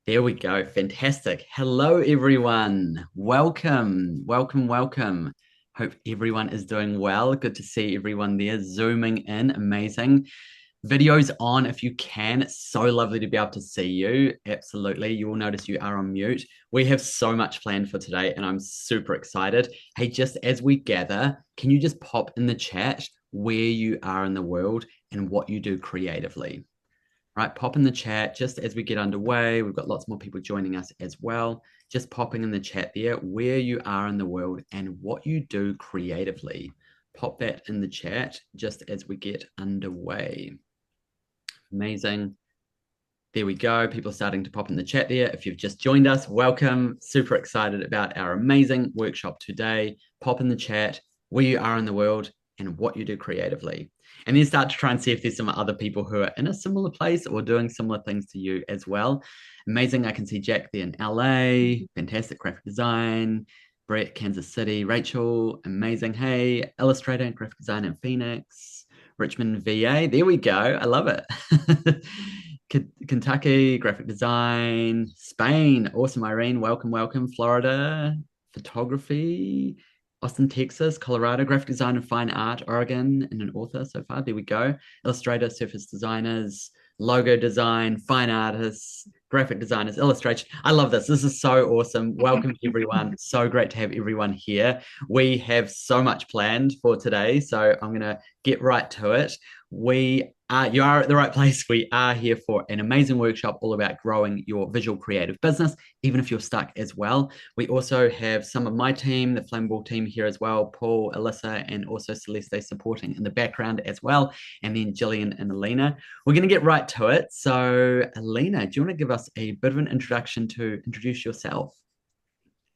There we go. Fantastic. Hello, everyone. Welcome. Hope everyone is doing well. Good to see everyone there zooming in. Amazing. Videos on if you can. It's so lovely to be able to see you. Absolutely. You will notice you are on mute. We have so much planned for today, and I'm super excited. Hey, just as we gather, can you just pop in the chat where you are in the world and what you do creatively? Right, pop in the chat just as we get underway. We've got lots more people joining us as well. Just popping in the chat there where you are in the world and what you do creatively. Pop that in the chat just as we get underway. Amazing. There we go. People are starting to pop in the chat there. If you've just joined us, welcome. Super excited about our amazing workshop today. Pop in the chat where you are in the world and what you do creatively. And then start to try and see if there's some other people who are in a similar place or doing similar things to you as well. Amazing. I can see Jack there in LA. Fantastic graphic design. Brett, Kansas City. Rachel, amazing. Hey, illustrator and graphic design in Phoenix. Richmond, VA. There we go. I love it. Kentucky, graphic design, Spain, awesome, Irene, welcome, Florida, photography, Austin, Texas, Colorado, graphic design and fine art, Oregon, and an author so far. There we go. Illustrator, surface designers, logo design, fine artists, graphic designers, illustration. I love this. This is so awesome. Welcome, everyone. So great to have everyone here. We have so much planned for today, so I'm going to get right to it. You are at the right place. We are here for an amazing workshop all about growing your visual creative business, even if you're stuck as well. We also have some of my team, the Flammable team here as well, Paul, Alyssa, and also Celeste supporting in the background as well, and then Gillian and Alina. We're going to get right to it. So, Alina, do you want to give us a bit of an introduction to introduce yourself?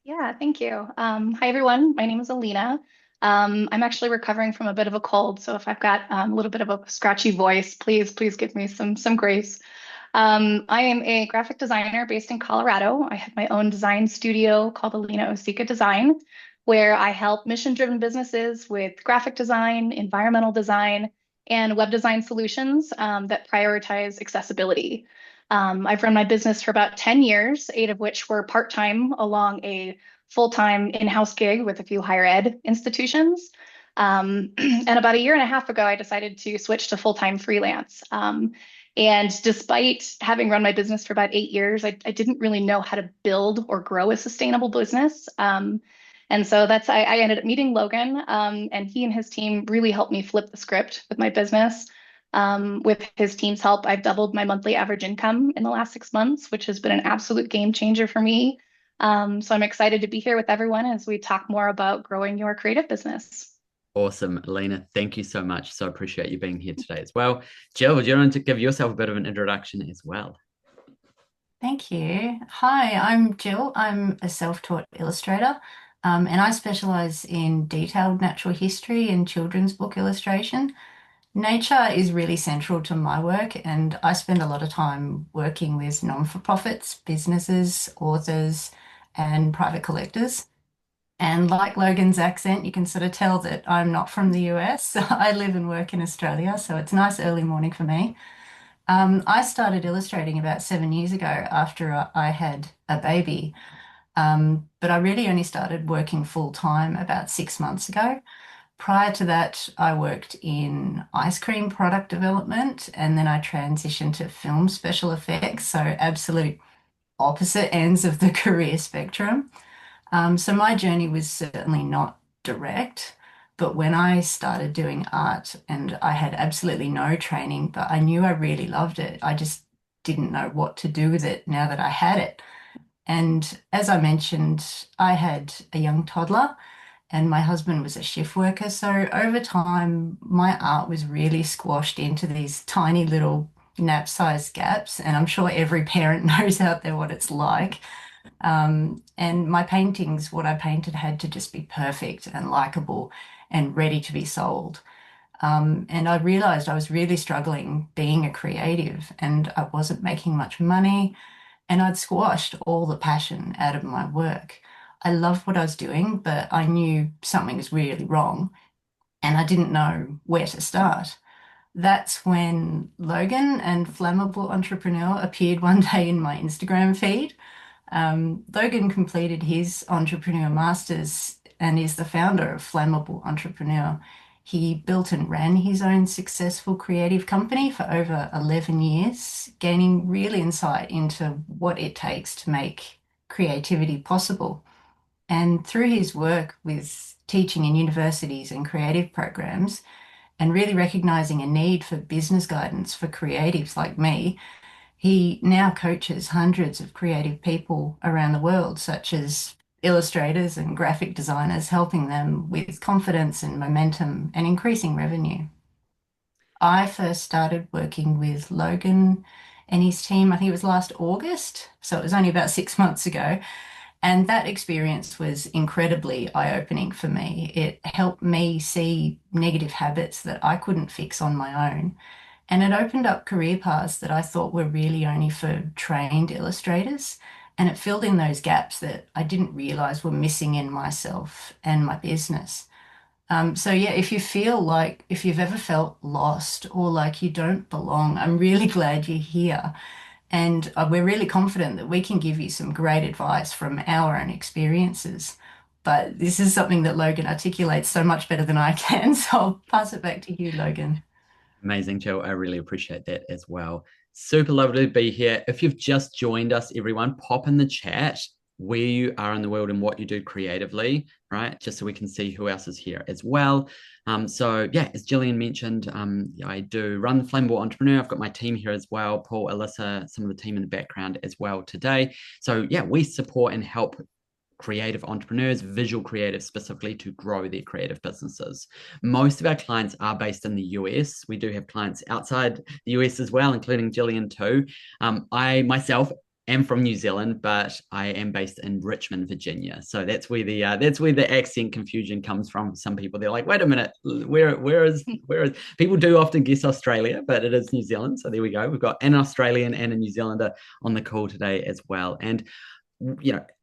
Yeah, thank you. Hi, everyone. My name is Alina. I'm actually recovering from a bit of a cold, so if I've got a little bit of a scratchy voice, please give me some grace. I am a graphic designer based in Colorado. I have my own design studio called Alina Osika Design, where I help mission-driven businesses with graphic design, environmental design, and web design solutions that prioritize accessibility. I've run my business for about 10 years, 8 of which were part-time along a full-time in-house gig with a few higher ed institutions. And about a year and a half ago, I decided to switch to full-time freelance. And despite having run my business for about 8 years, I didn't really know how to build or grow a sustainable business. And so I ended up meeting Logan, and he and his team really helped me flip the script with my business. With his team's help, I've doubled my monthly average income in the last 6 months, which has been an absolute game changer for me. So I'm excited to be here with everyone as we talk more about growing your creative business. Awesome, Alina. Thank you so much. So appreciate you being here today as well. Jill, do you want to give yourself a bit of an introduction as well? Thank you. Hi, I'm Jill. I'm a self-taught illustrator, and I specialize in detailed natural history and children's book illustration. Nature is really central to my work, and I spend a lot of time working with non-for-profits, businesses, authors, and private collectors. And like Logan's accent, you can sort of tell that I'm not from the US. I live and work in Australia, so it's a nice early morning for me. I started illustrating about 7 years ago after I had a baby, but I really only started working full time about 6 months ago. Prior to that, I worked in ice cream product development and then I transitioned to film special effects, so absolute opposite ends of the career spectrum. So my journey was certainly not direct, but when I started doing art and I had absolutely no training, but I knew I really loved it, I just didn't know what to do with it now that I had it. And as I mentioned, I had a young toddler and my husband was a shift worker. So over time, my art was really squashed into these tiny little nap-sized gaps. And I'm sure every parent knows out there what it's like. And my paintings, what I painted had to just be perfect and likable and ready to be sold. And I realized I was really struggling being a creative and I wasn't making much money and I'd squashed all the passion out of my work. I loved what I was doing, but I knew something was really wrong and I didn't know where to start. That's when Logan and Flammable Entrepreneur appeared one day in my Instagram feed. Logan completed his Entrepreneur Masters and is the founder of Flammable Entrepreneur. He built and ran his own successful creative company for over 11 years, gaining real insight into what it takes to make creativity possible. And through his work with teaching in universities and creative programs, and really recognizing a need for business guidance for creatives like me, he now coaches hundreds of creative people around the world, such as illustrators and graphic designers, helping them with confidence and momentum and increasing revenue. I first started working with Logan and his team, I think it was last August, so it was only about 6 months ago. And that experience was incredibly eye-opening for me. It helped me see negative habits that I couldn't fix on my own. And it opened up career paths that I thought were really only for trained illustrators. And it filled in those gaps that I didn't realize were missing in myself and my business. So yeah, if you've ever felt lost or like you don't belong, I'm really glad you're here. And we're really confident that we can give you some great advice from our own experiences. But this is something that Logan articulates so much better than I can. So I'll pass it back to you, Logan. Amazing, Jill. I really appreciate that as well. Super lovely to be here. If you've just joined us, everyone, pop in the chat where you are in the world and what you do creatively, right? Just so we can see who else is here as well. So yeah, as Gillian mentioned, I do run the Flammable Entrepreneur. I've got my team here as well, Paul, Alyssa, some of the team in the background as well today. So yeah, we support and help creative entrepreneurs, visual creatives specifically, to grow their creative businesses. Most of our clients are based in the US. We do have clients outside the US as well, including Gillian too. I myself am from New Zealand, but I am based in Richmond, Virginia. So that's where the accent confusion comes from. For some people, they're like, "Wait a minute, where is?" People do often guess Australia, but it is New Zealand. So there we go. We've got an Australian and a New Zealander on the call today as well, and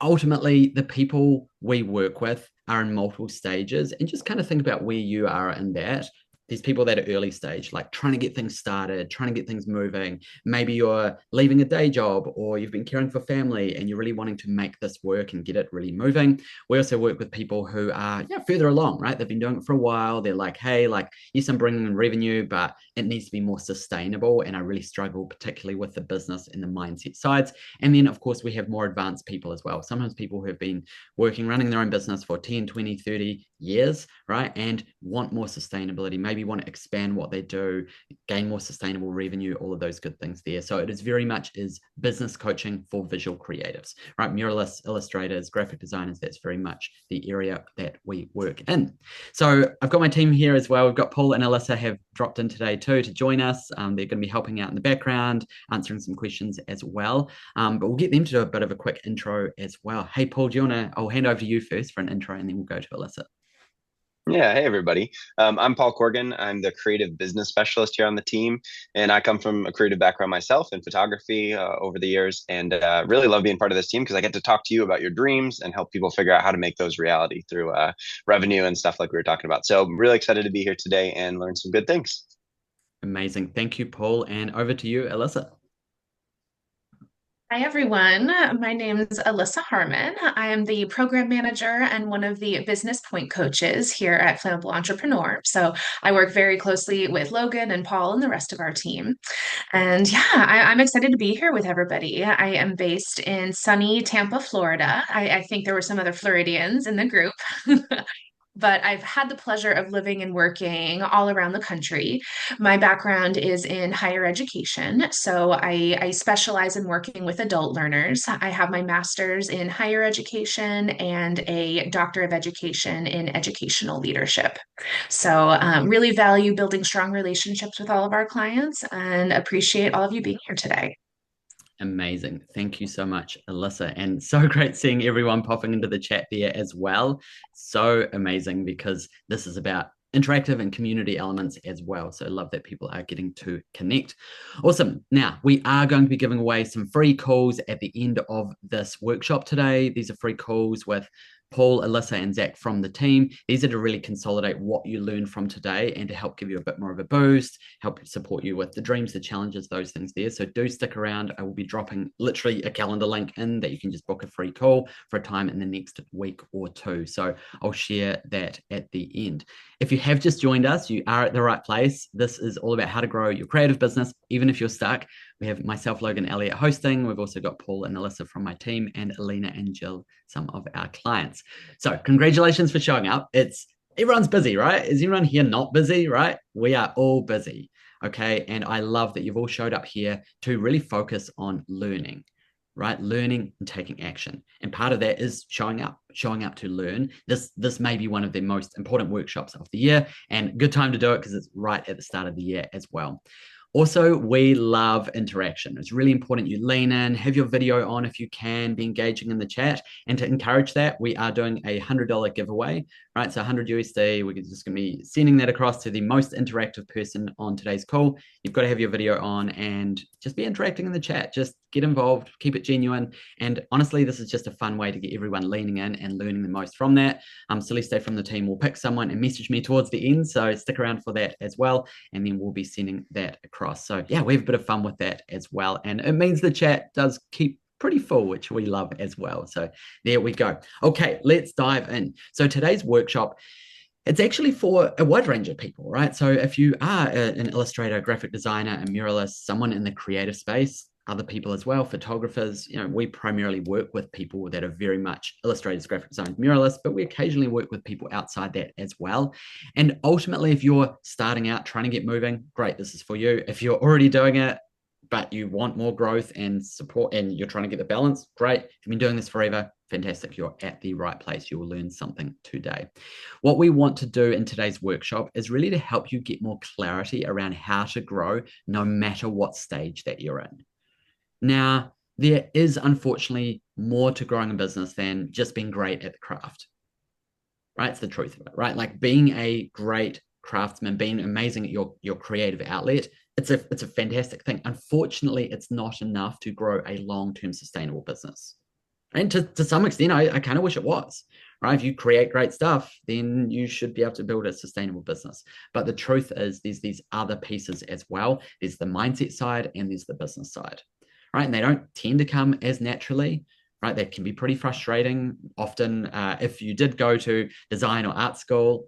ultimately the people we work with are in multiple stages, and just kind of think about where you are in that. There's people that are early stage, like trying to get things started, trying to get things moving. Maybe you're leaving a day job or you've been caring for family and you're really wanting to make this work and get it really moving. We also work with people who are further along, right? They've been doing it for a while. They're like, hey, yes, I'm bringing in revenue, but it needs to be more sustainable. And I really struggle, particularly with the business and the mindset sides. And then, of course, we have more advanced people as well. Sometimes people who have been running their own business for 10, 20, 30 years, right? And want more sustainability, maybe want to expand what they do, gain more sustainable revenue, all of those good things there. So it is very much is business coaching for visual creatives, right? Muralists, illustrators, graphic designers, that's very much the area that we work in. So I've got my team here as well. We've got Paul and Alyssa have dropped in today too to join us. They're going to be helping out in the background, answering some questions as well. But we'll get them to do a bit of a quick intro as well. Hey, Paul, I'll hand over to you first for an intro and then we'll go to Alyssa. Yeah, hey everybody. I'm Paul Corgan. I'm the creative business specialist here on the team, and I come from a creative background myself in photography over the years, and really love being part of this team because I get to talk to you about your dreams and help people figure out how to make those reality through revenue and stuff like we were talking about. So I'm really excited to be here today and learn some good things. Amazing. Thank you, Paul. And over to you, Alyssa. Hi, everyone. My name is Alyssa Harmon. I am the program manager and one of the business point coaches here at Flammable Entrepreneur. So I work very closely with Logan and Paul and the rest of our team. And yeah, I'm excited to be here with everybody. I am based in sunny Tampa, Florida. I think there were some other Floridians in the group. But I've had the pleasure of living and working all around the country. My background is in higher education, so I specialize in working with adult learners. I have my master's in higher education and a doctor of education in educational leadership. So really value building strong relationships with all of our clients and appreciate all of you being here today. Amazing. Thank you so much, Alyssa. And so great seeing everyone popping into the chat there as well. So amazing because this is about interactive and community elements as well. So I love that people are getting to connect. Awesome. Now, we are going to be giving away some free calls at the end of this workshop today. These are free calls with Paul, Alyssa, and Zach from the team. These are to really consolidate what you learned from today and to help give you a bit more of a boost, help support you with the dreams, the challenges, those things there. So do stick around. I will be dropping literally a calendar link in that you can just book a free call for a time in the next week or two. So I'll share that at the end. If you have just joined us, you are at the right place. This is all about how to grow your creative business, even if you're stuck. We have myself, Logan, Elliott hosting. We've also got Paul and Alyssa from my team, and Alina and Jill, some of our clients. So congratulations for showing up. Everyone's busy, right? Is everyone here not busy, right? We are all busy, okay? And I love that you've all showed up here to really focus on learning, right? Learning and taking action. And part of that is showing up to learn. This may be one of the most important workshops of the year, and good time to do it because it's right at the start of the year as well. Also, we love interaction. It's really important you lean in, have your video on if you can, be engaging in the chat. And to encourage that, we are doing a $100 giveaway, right? So 100 USD, we're just going to be sending that across to the most interactive person on today's call. You've got to have your video on and just be interacting in the chat. Just get involved, keep it genuine. And honestly, this is just a fun way to get everyone leaning in and learning the most from that. Celeste from the team will pick someone and message me towards the end. So stick around for that as well. And then we'll be sending that across. So yeah, we have a bit of fun with that as well. And it means the chat does keep pretty full, which we love as well. So there we go. Okay, let's dive in. So today's workshop, it's actually for a wide range of people, right? So if you are an illustrator, graphic designer, a muralist, someone in the creative space, other people as well, photographers, we primarily work with people that are very much illustrators, graphic designers, muralists, but we occasionally work with people outside that as well. And ultimately, if you're starting out, trying to get moving, great, this is for you. If you're already doing it, but you want more growth and support and you're trying to get the balance, great. If you've been doing this forever, fantastic. You're at the right place. You will learn something today. What we want to do in today's workshop is really to help you get more clarity around how to grow no matter what stage that you're in. Now, there is unfortunately more to growing a business than just being great at the craft, right? It's the truth of it, right? Like being a great craftsman, being amazing at your creative outlet, it's a fantastic thing. Unfortunately, it's not enough to grow a long-term sustainable business. And to some extent, I kind of wish it was, right? If you create great stuff, then you should be able to build a sustainable business. But the truth is there's these other pieces as well. There's the mindset side and there's the business side, right? And they don't tend to come as naturally, right? That can be pretty frustrating. Often, if you did go to design or art school,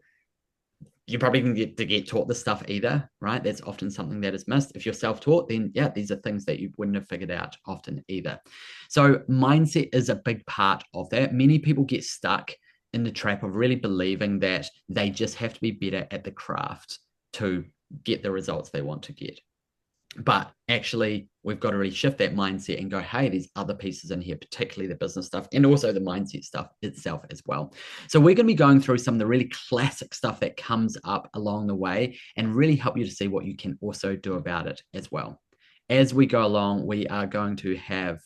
you probably can get taught this stuff either, right? That's often something that is missed. If you're self-taught, then yeah, these are things that you wouldn't have figured out often either. So mindset is a big part of that. Many people get stuck in the trap of really believing that they just have to be better at the craft to get the results they want to get. But actually, we've got to really shift that mindset and go, hey, there's other pieces in here, particularly the business stuff and also the mindset stuff itself as well. So we're going to be going through some of the really classic stuff that comes up along the way and really help you to see what you can also do about it as well. As we go along, we are going to have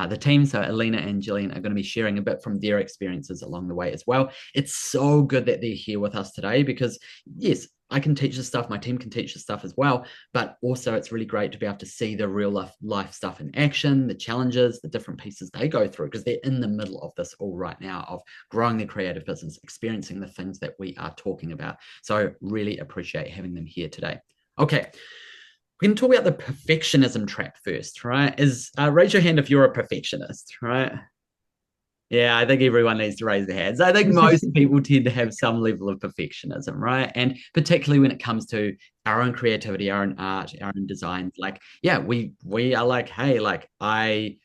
the team, so Alina and Gillian, are going to be sharing a bit from their experiences along the way as well. It's so good that they're here with us today because, yes, I can teach this stuff, my team can teach this stuff as well, but also it's really great to be able to see the real life stuff in action, the challenges, the different pieces they go through, because they're in the middle of this all right now of growing their creative business, experiencing the things that we are talking about. So really appreciate having them here today. Okay. We're going to talk about the perfectionism trap first, right? Raise your hand if you're a perfectionist, right? Yeah, I think everyone needs to raise their hands. I think most people tend to have some level of perfectionism, right? And particularly when it comes to our own creativity, our own art, our own designs, like, yeah, we are like, hey, like I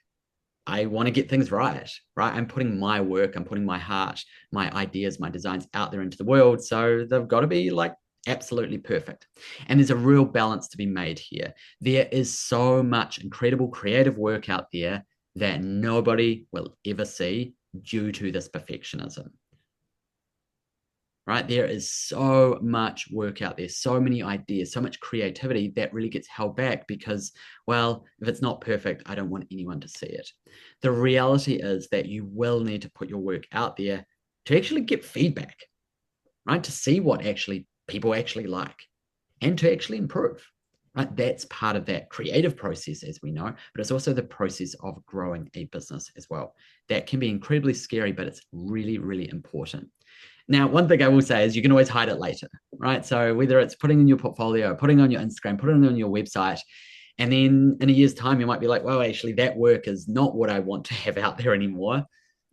want to get things right? I'm putting my work, I'm putting my heart, my ideas, my designs out there into the world. So they've got to be like absolutely perfect. And there's a real balance to be made here. There is so much incredible creative work out there that nobody will ever see due to this perfectionism. Right? There is so much work out there, so many ideas, so much creativity that really gets held back because, well, if it's not perfect, I don't want anyone to see it. The reality is that you will need to put your work out there to actually get feedback, right? To see what people actually like and to actually improve. right? That's part of that creative process, as we know, but it's also the process of growing a business as well. That can be incredibly scary, but it's really, really important. Now, one thing I will say is you can always hide it later, right? So whether it's putting in your portfolio, putting on your Instagram, putting it on your website, and then in a year's time, you might be like, well, actually, that work is not what I want to have out there anymore.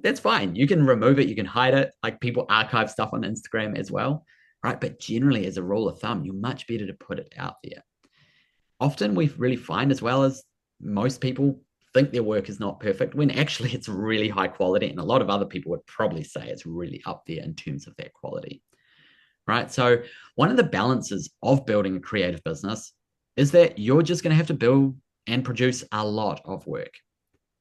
That's fine. You can remove it, you can hide it. Like people archive stuff on Instagram as well, right? But generally, as a rule of thumb, you're much better to put it out there. Often we really find as well as most people think their work is not perfect when actually it's really high quality. And a lot of other people would probably say it's really up there in terms of that quality, right? So one of the balances of building a creative business is that you're just going to have to build and produce a lot of work.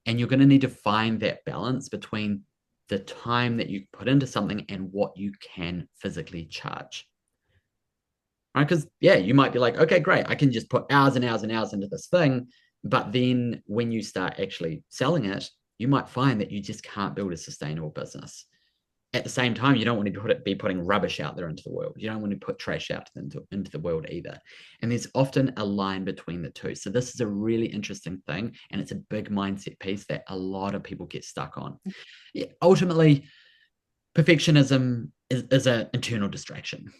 And you're going to need to find that balance between the time that you put into something and what you can physically charge. Right? Because, yeah, you might be like, okay, great, I can just put hours and hours and hours into this thing. But then when you start actually selling it, you might find that you just can't build a sustainable business. At the same time, you don't want to be putting rubbish out there into the world. You don't want to put trash out into the world either. And there's often a line between the two. So this is a really interesting thing. And it's a big mindset piece that a lot of people get stuck on. Yeah, ultimately, perfectionism is an internal distraction,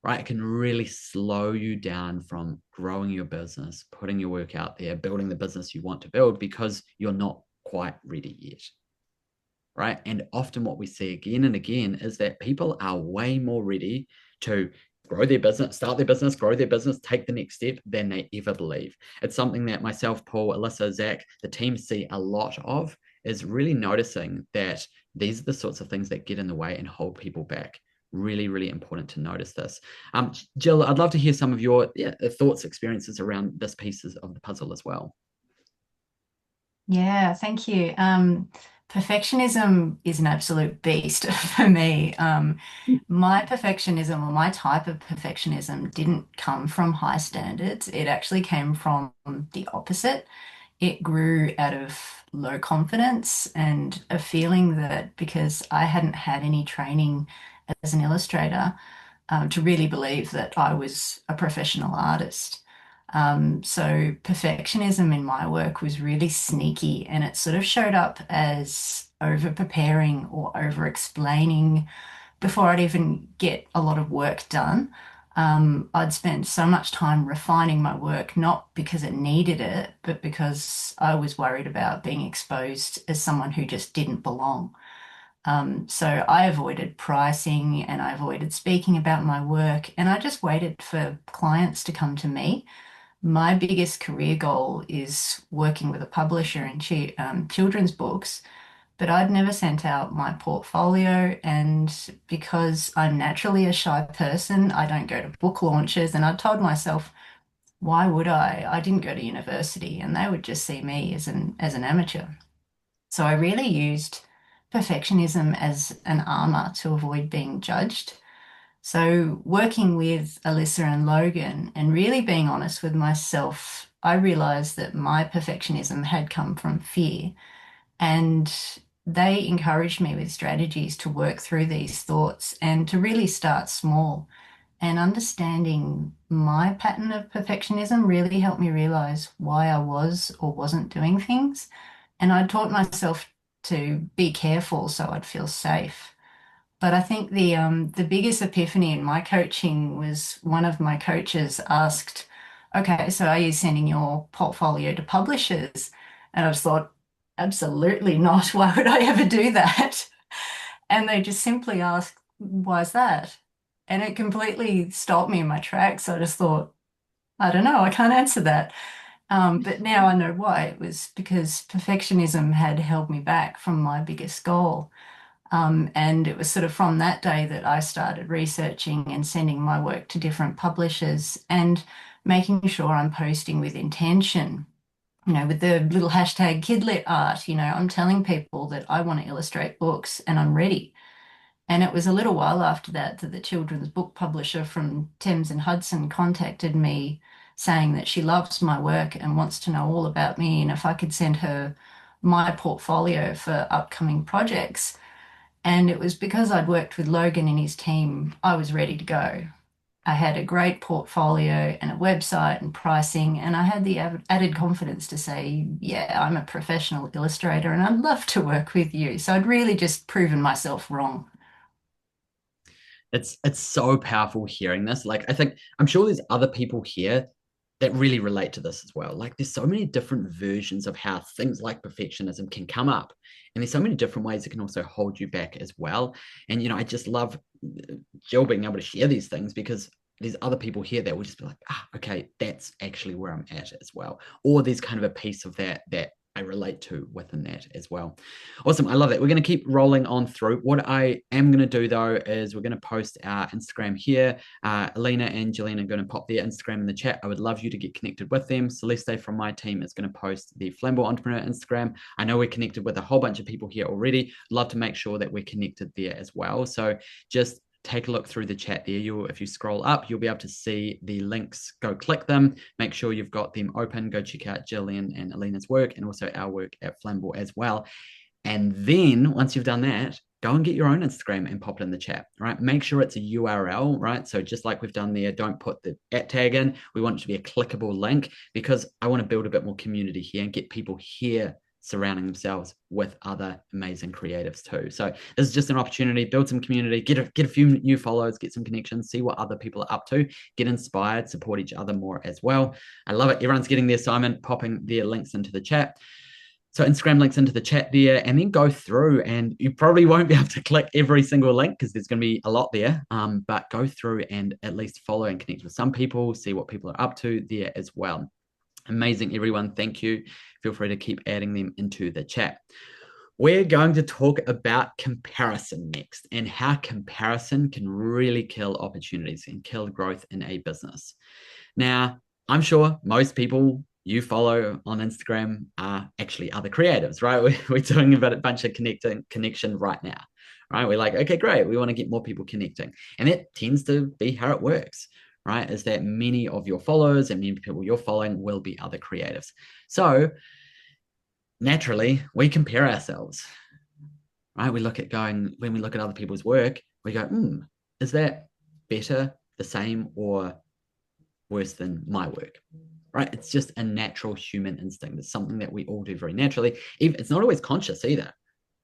right? It can really slow you down from growing your business, putting your work out there, building the business you want to build because you're not quite ready yet. Right. And often what we see again and again is that people are way more ready to grow their business, start their business, grow their business, take the next step than they ever believe. It's something that myself, Paul, Alyssa, Zach, the team see a lot of, is really noticing that these are the sorts of things that get in the way and hold people back. Really, really important to notice this. Jill, I'd love to hear some of your thoughts, experiences around this pieces of the puzzle as well. Yeah, thank you. Perfectionism is an absolute beast for me. My perfectionism or my type of perfectionism didn't come from high standards. It actually came from the opposite. It grew out of low confidence and a feeling that because I hadn't had any training as an illustrator, to really believe that I was a professional artist. So perfectionism in my work was really sneaky and it sort of showed up as over preparing or over explaining before I'd even get a lot of work done. I'd spent so much time refining my work, not because it needed it, but because I was worried about being exposed as someone who just didn't belong. So I avoided pricing and I avoided speaking about my work and I just waited for clients to come to me. My biggest career goal is working with a publisher in children's books, but I'd never sent out my portfolio. And because I'm naturally a shy person, I don't go to book launches. And I told myself, why would I? I didn't go to university and they would just see me as an amateur. So I really used perfectionism as an armor to avoid being judged. So working with Alyssa and Logan and really being honest with myself, I realized that my perfectionism had come from fear. And they encouraged me with strategies to work through these thoughts and to really start small. And understanding my pattern of perfectionism really helped me realize why I was or wasn't doing things. And I taught myself to be careful so I'd feel safe. But I think the biggest epiphany in my coaching was one of my coaches asked, "Okay, so are you sending your portfolio to publishers?" And I just thought, absolutely not. Why would I ever do that? And they just simply asked, "Why is that?" And it completely stopped me in my tracks. I just thought, I don't know, I can't answer that. But now I know why. It was because perfectionism had held me back from my biggest goal. And it was sort of from that day that I started researching and sending my work to different publishers and making sure I'm posting with intention. You know, with the little hashtag kidlit art, I'm telling people that I want to illustrate books and I'm ready. And it was a little while after that that the children's book publisher from Thames and Hudson contacted me saying that she loves my work and wants to know all about me and if I could send her my portfolio for upcoming projects. And it was because I'd worked with Logan and his team, I was ready to go. I had a great portfolio and a website and pricing, and I had the added confidence to say, yeah, I'm a professional illustrator and I'd love to work with you. So I'd really just proven myself wrong. It's so powerful hearing this. Like, I think I'm sure there's other people here that really relate to this as well. Like, there's so many different versions of how things like perfectionism can come up. And there's so many different ways it can also hold you back as well. And, I just love Jill being able to share these things, because there's other people here that will just be like, okay, that's actually where I'm at as well. Or there's kind of a piece of that I relate to within that as well. Awesome. I love that. We're going to keep rolling on through. What I am going to do, though, is we're going to post our Instagram here. Alina and Gillian are going to pop their Instagram in the chat. I would love you to get connected with them. Celeste from my team is going to post the Flamboyant Entrepreneur Instagram. I know we're connected with a whole bunch of people here already. Love to make sure that we're connected there as well. So just take a look through the chat there. If you scroll up, you'll be able to see the links. Go click them. Make sure you've got them open. Go check out Gillian and Alina's work, and also our work at Flamboyant as well. And then once you've done that, go and get your own Instagram and pop it in the chat, right? Make sure it's a URL, right? So just like we've done there, don't put the @ in. We want it to be a clickable link, because I want to build a bit more community here and get people here surrounding themselves with other amazing creatives too. So this is just an opportunity, build some community, get a few new followers, get some connections, see what other people are up to, get inspired, support each other more as well. I love it. Everyone's getting the assignment, popping their links into the chat. So Instagram links into the chat there, and then go through, and you probably won't be able to click every single link because there's going to be a lot there, but go through and at least follow and connect with some people, see what people are up to there as well. Amazing, everyone. Thank you. Feel free to keep adding them into the chat. We're going to talk about comparison next, and how comparison can really kill opportunities and kill growth in a business. Now, I'm sure most people you follow on Instagram are actually other creatives, right? We're doing about a bunch of connection right now, right? We're like, okay, great. We want to get more people connecting. And that tends to be how it works, right? Is that many of your followers and many people you're following will be other creatives. So naturally, we compare ourselves, right? When we look at other people's work, we go, is that better, the same, or worse than my work? Right? It's just a natural human instinct. It's something that we all do very naturally. It's not always conscious either,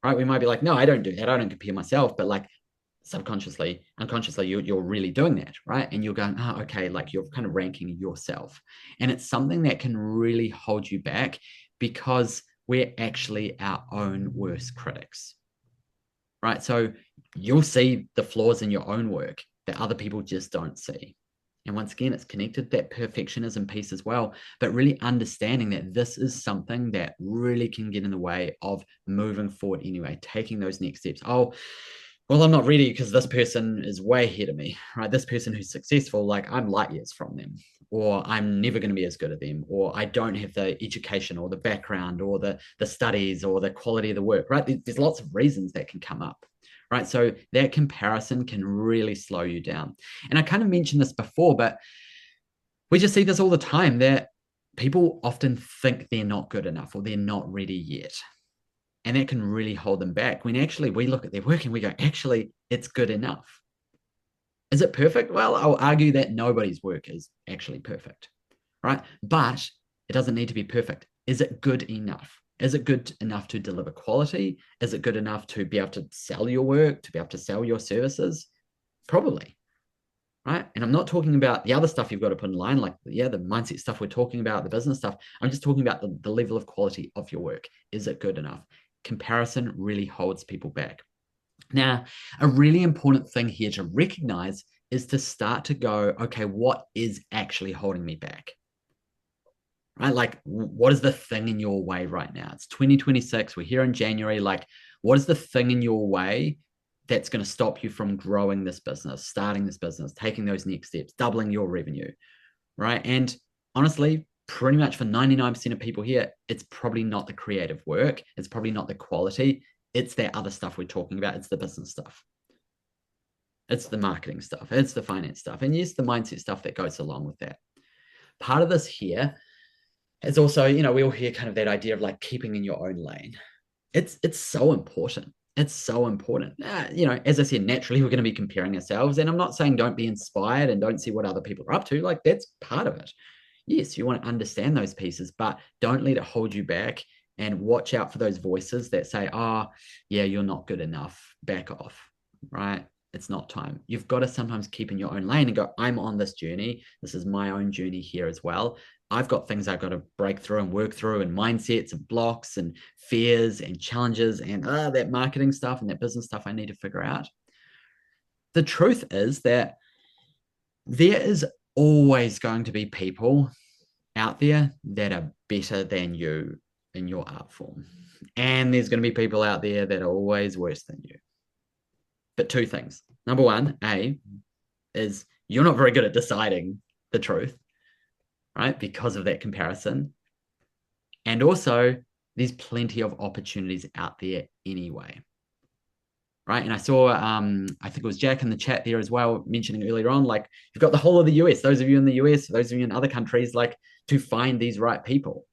right? We might be like, no, I don't do that. I don't compare myself. But like subconsciously, unconsciously, you're really doing that, right? And you're going, okay, like you're kind of ranking yourself. And it's something that can really hold you back, because we're actually our own worst critics, right? So you'll see the flaws in your own work that other people just don't see. And once again, it's connected that perfectionism piece as well, but really understanding that this is something that really can get in the way of moving forward anyway, taking those next steps. Oh, well, I'm not ready because this person is way ahead of me, right? This person who's successful, like I'm light years from them, or I'm never going to be as good as them, or I don't have the education or the background or the studies or the quality of the work, right? There's lots of reasons that can come up. Right. So that comparison can really slow you down. And I kind of mentioned this before, but we just see this all the time, that people often think they're not good enough or they're not ready yet. And that can really hold them back, when actually we look at their work and we go, actually, it's good enough. Is it perfect? Well, I'll argue that nobody's work is actually perfect. Right. But it doesn't need to be perfect. Is it good enough? Is it good enough to deliver quality? Is it good enough to be able to sell your work, to be able to sell your services? Probably, right? And I'm not talking about the other stuff you've got to put in line, like, the mindset stuff we're talking about, the business stuff. I'm just talking about the level of quality of your work. Is it good enough? Comparison really holds people back. Now, a really important thing here to recognize is to start to go, okay, what is actually holding me back? Right? Like, what is the thing in your way right now? It's 2026. We're here in January. Like, what is the thing in your way that's going to stop you from growing this business, starting this business, taking those next steps, doubling your revenue, right? And honestly, pretty much for 99% of people here, it's probably not the creative work. It's probably not the quality. It's that other stuff we're talking about. It's the business stuff. It's the marketing stuff. It's the finance stuff. And yes, the mindset stuff that goes along with that. Part of this here, it's also, we all hear kind of that idea of like keeping in your own lane. It's so important. It's so important. As I said, naturally, we're going to be comparing ourselves. And I'm not saying don't be inspired and don't see what other people are up to. Like, that's part of it. Yes, you want to understand those pieces, but don't let it hold you back, and watch out for those voices that say, oh, yeah, you're not good enough. Back off, right? It's not time. You've got to sometimes keep in your own lane and go, I'm on this journey. This is my own journey here as well. I've got things I've got to break through and work through, and mindsets and blocks and fears and challenges and that marketing stuff and that business stuff I need to figure out. The truth is that there is always going to be people out there that are better than you in your art form. And there's going to be people out there that are always worse than you. But two things. Number one, A, is you're not very good at deciding the truth, right? Because of that comparison. And also, there's plenty of opportunities out there anyway. Right. And I saw, I think it was Jack in the chat there as well, mentioning earlier on, like, you've got the whole of the US, those of you in the US, those of you in other countries, like, to find these right people.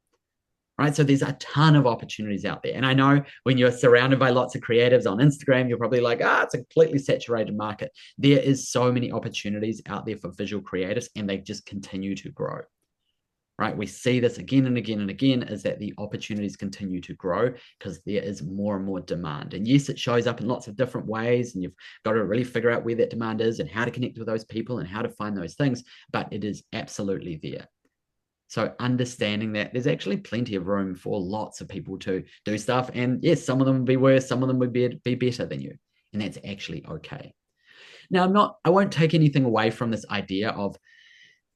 Right. So there's a ton of opportunities out there. And I know when you're surrounded by lots of creatives on Instagram, you're probably like, it's a completely saturated market. There is so many opportunities out there for visual creatives, and they just continue to grow. Right? We see this again and again and again, is that the opportunities continue to grow because there is more and more demand. And yes, it shows up in lots of different ways, and you've got to really figure out where that demand is and how to connect with those people and how to find those things, but it is absolutely there. So understanding that there's actually plenty of room for lots of people to do stuff. And yes, some of them will be worse, some of them would be better than you. And that's actually okay. Now, I won't take anything away from this idea of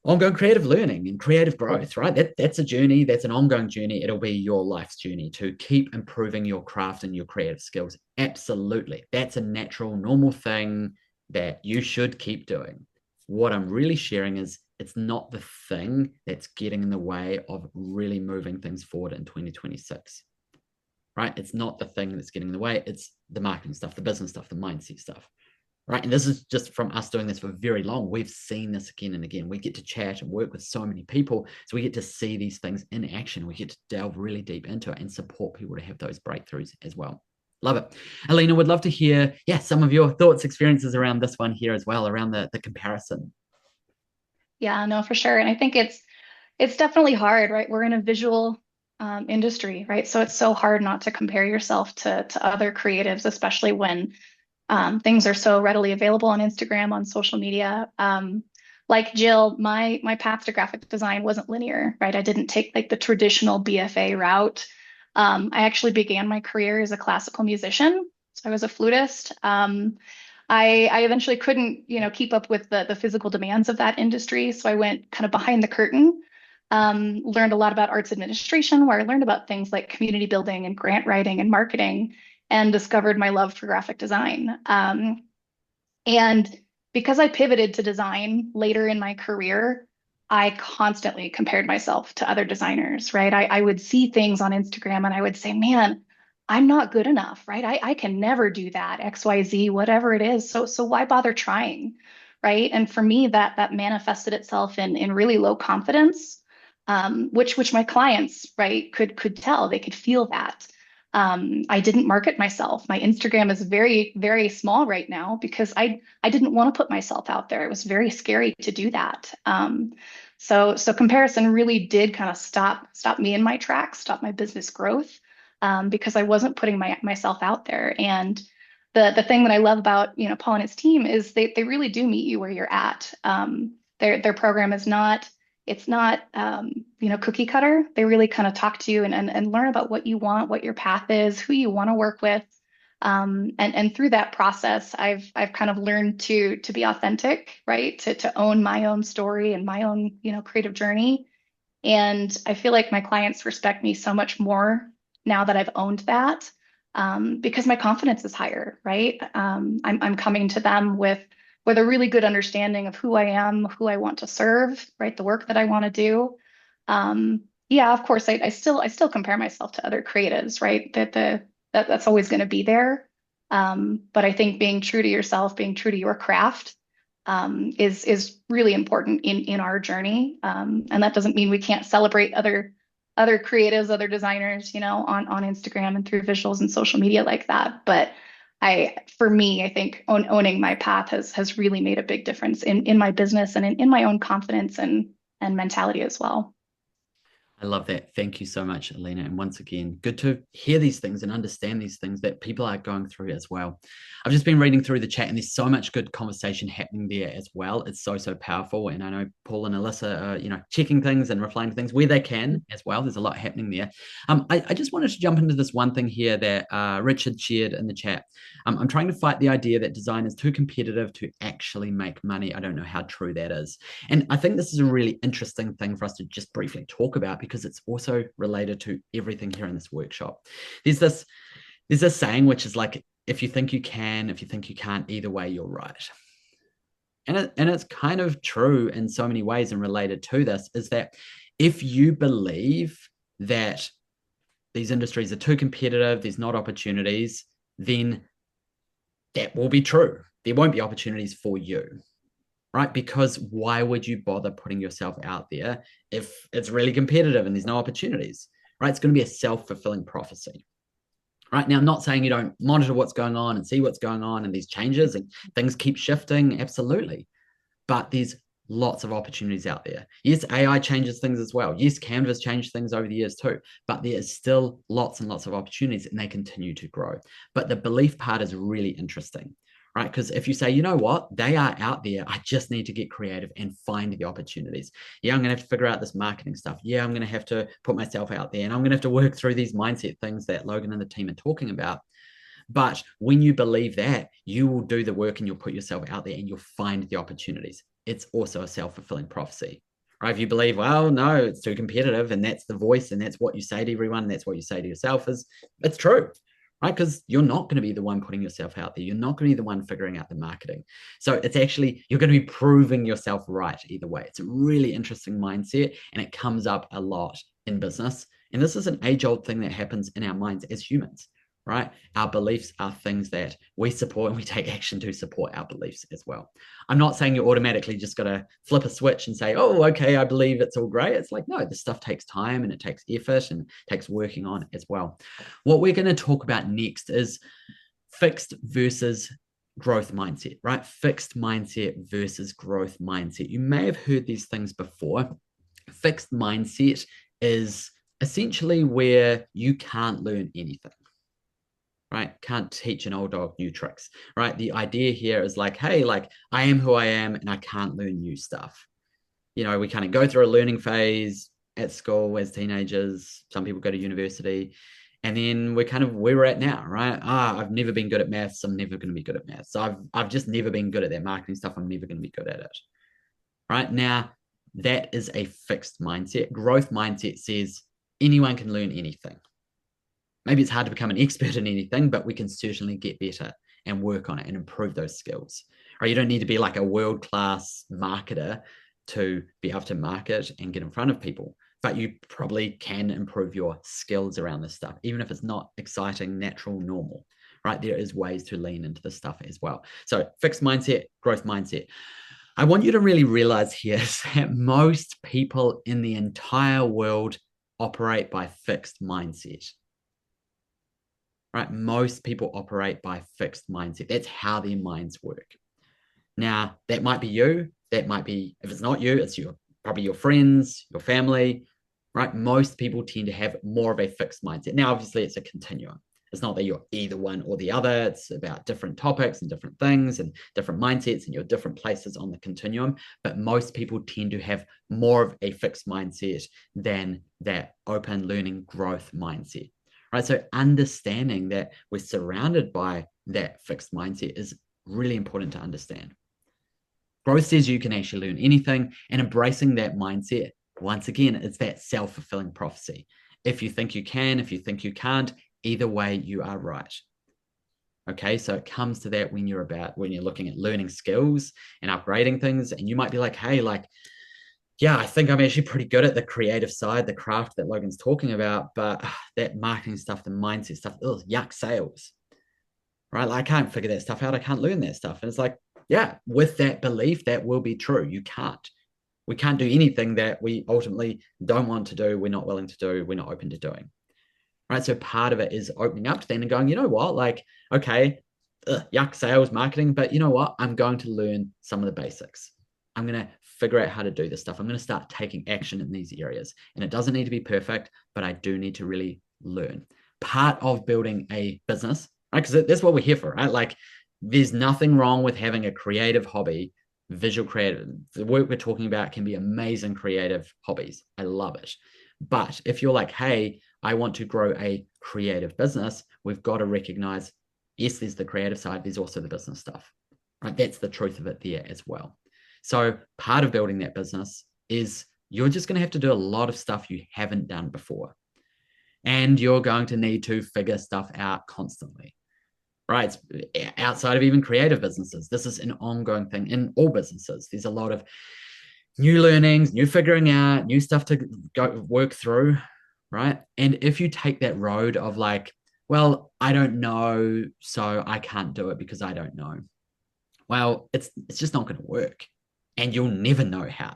ongoing creative learning and creative growth, right? That's a journey. That's an ongoing journey. It'll be your life's journey to keep improving your craft and your creative skills. Absolutely. That's a natural, normal thing that you should keep doing. What I'm really sharing is it's not the thing that's getting in the way of really moving things forward in 2026, right? It's not the thing that's getting in the way. It's the marketing stuff, the business stuff, the mindset stuff. Right. And this is just from us doing this for very long. We've seen this again and again. We get to chat and work with so many people. So we get to see these things in action. We get to delve really deep into it and support people to have those breakthroughs as well. Love it. Alina, would love to hear, some of your thoughts, experiences around this one here as well, around the comparison. Yeah, no, for sure. And I think it's definitely hard, right? We're in a visual industry, right? So it's so hard not to compare yourself to other creatives, especially when things are so readily available on Instagram, on social media. Like Jill, my path to graphic design wasn't linear, right? I didn't take like the traditional BFA route. I actually began my career as a classical musician. So I was a flutist. I eventually couldn't, keep up with the physical demands of that industry. So I went kind of behind the curtain, learned a lot about arts administration, where I learned about things like community building and grant writing and marketing, and discovered my love for graphic design. And because I pivoted to design later in my career, I constantly compared myself to other designers, right? I would see things on Instagram and I would say, man, I'm not good enough, right? I can never do that, XYZ, whatever it is. So why bother trying, right? And for me, that manifested itself in really low confidence, which my clients, right, could tell. They could feel that. I didn't market myself. My Instagram is very, very small right now because I didn't want to put myself out there. It was very scary to do that. So comparison really did kind of stop me in my tracks, stop my business growth, because I wasn't putting myself out there. And the thing that I love about, Paul and his team is they really do meet you where you're at. Their program is not, it's not, cookie cutter. They really kind of talk to you and learn about what you want, what your path is, who you want to work with. And through that process, I've kind of learned to be authentic, right? To own my own story and my own, creative journey. And I feel like my clients respect me so much more now that I've owned that, because my confidence is higher, right? I'm coming to them with a really good understanding of who I am, who I want to serve, right? The work that I want to do. Yeah, of course, I still compare myself to other creatives, right? That's always going to be there. But I think being true to yourself, being true to your craft, is really important in our journey. And that doesn't mean we can't celebrate other creatives, other designers, on Instagram and through visuals and social media like that. But for me, I think owning my path has really made a big difference in my business and in my own confidence and mentality as well. I love that. Thank you so much, Alina. And once again, good to hear these things and understand these things that people are going through as well. I've just been reading through the chat and there's so much good conversation happening there as well. It's so, so powerful. And I know Paul and Alyssa are, checking things and replying to things where they can as well. There's a lot happening there. I just wanted to jump into this one thing here that Richard shared in the chat. I'm trying to fight the idea that design is too competitive to actually make money. I don't know how true that is. And I think this is a really interesting thing for us to just briefly talk about because it's also related to everything here in this workshop. There's this saying, which is like, if you think you can, if you think you can't, either way, you're right. And it's kind of true in so many ways, and related to this is that if you believe that these industries are too competitive, there's not opportunities, then that will be true. There won't be opportunities for you. Right? Because why would you bother putting yourself out there if it's really competitive and there's no opportunities, right? It's going to be a self-fulfilling prophecy, right? Now, I'm not saying you don't monitor what's going on and see what's going on and these changes and things keep shifting, absolutely. But there's lots of opportunities out there. Yes, AI changes things as well. Yes, Canvas changed things over the years too, but there is still lots and lots of opportunities and they continue to grow. But the belief part is really interesting. Right? Because if you say, you know what, they are out there, I just need to get creative and find the opportunities. Yeah, I'm going to have to figure out this marketing stuff. Yeah, I'm going to have to put myself out there and I'm going to have to work through these mindset things that Logan and the team are talking about. But when you believe that, you will do the work and you'll put yourself out there and you'll find the opportunities. It's also a self-fulfilling prophecy. Right? If you believe, well, no, it's too competitive and that's the voice and that's what you say to everyone, that's what you say to yourself, it's true. Right? Because you're not going to be the one putting yourself out there. You're not going to be the one figuring out the marketing. So it's actually, you're going to be proving yourself right either way. It's a really interesting mindset and it comes up a lot in business. And this is an age-old thing that happens in our minds as humans, right? Our beliefs are things that we support and we take action to support our beliefs as well. I'm not saying you're automatically just got to flip a switch and say, oh, okay, I believe it's all great. It's like, no, this stuff takes time and it takes effort and takes working on as well. What we're going to talk about next is fixed versus growth mindset, right? Fixed mindset versus growth mindset. You may have heard these things before. Fixed mindset is essentially where you can't learn anything. Right? Can't teach an old dog new tricks, right? The idea here is like, hey, like I am who I am and I can't learn new stuff. We kind of go through a learning phase at school as teenagers. Some people go to university and then we're kind of where we're at now, right? I've never been good at maths. I'm never going to be good at maths. So I've just never been good at that marketing stuff. I'm never going to be good at it. Right? Now, that is a fixed mindset. Growth mindset says anyone can learn anything. Maybe it's hard to become an expert in anything, but we can certainly get better and work on it and improve those skills. Right? You don't need to be like a world-class marketer to be able to market and get in front of people, but you probably can improve your skills around this stuff, even if it's not exciting, natural, normal, right? There is ways to lean into this stuff as well. So fixed mindset, growth mindset. I want you to really realize here is that most people in the entire world operate by fixed mindset. Right? Most people operate by fixed mindset. That's how their minds work. Now, that might be you. That might be, if it's not you, it's probably your friends, your family, right? Most people tend to have more of a fixed mindset. Now, obviously, it's a continuum. It's not that you're either one or the other. It's about different topics and different things and different mindsets and you're different places on the continuum. But most people tend to have more of a fixed mindset than that open learning growth mindset. Right? So understanding that we're surrounded by that fixed mindset is really important to understand. Growth says you can actually learn anything, and embracing that mindset, once again, it's that self-fulfilling prophecy. If you think you can, if you think you can't, either way, you are right. Okay, so it comes to that when you're looking at learning skills and upgrading things, and you might be like, hey, like, yeah, I think I'm actually pretty good at the creative side, the craft that Logan's talking about, but that marketing stuff, the mindset stuff, yuck, sales, right? Like, I can't figure that stuff out. I can't learn that stuff. And it's like, yeah, with that belief, that will be true. You can't. We can't do anything that we ultimately don't want to do, we're not willing to do, we're not open to doing, right? So part of it is opening up to then and going, you know what, like, okay, yuck, sales, marketing. But you know what? I'm going to learn some of the basics. I'm going to figure out how to do this stuff. I'm going to start taking action in these areas. And it doesn't need to be perfect, but I do need to really learn. Part of building a business, right? Because that's what we're here for, right? Like, there's nothing wrong with having a creative hobby, visual creative. The work we're talking about can be amazing creative hobbies. I love it. But if you're like, hey, I want to grow a creative business, we've got to recognize, yes, there's the creative side, there's also the business stuff, right? That's the truth of it there as well. So part of building that business is you're just going to have to do a lot of stuff you haven't done before. And you're going to need to figure stuff out constantly, right? It's outside of even creative businesses. This is an ongoing thing in all businesses. There's a lot of new learnings, new figuring out, new stuff to go work through, right? And if you take that road of like, well, I don't know, so I can't do it because I don't know. Well, it's just not going to work. And you'll never know how.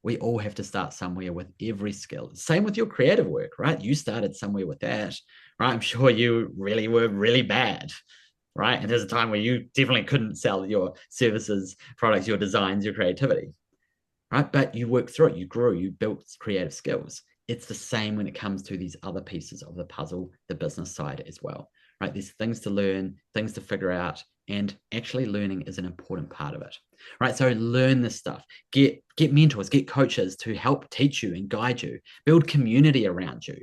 We all have to start somewhere with every skill. Same with your creative work, right? You started somewhere with that, right? I'm sure you really were really bad, right? And there's a time where you definitely couldn't sell your services, products, your designs, your creativity, right? But you worked through it, you grew, you built creative skills. It's the same when it comes to these other pieces of the puzzle, the business side as well, right? There's things to learn, things to figure out, and actually learning is an important part of it, right? So learn this stuff, get mentors, get coaches to help teach you and guide you, build community around you,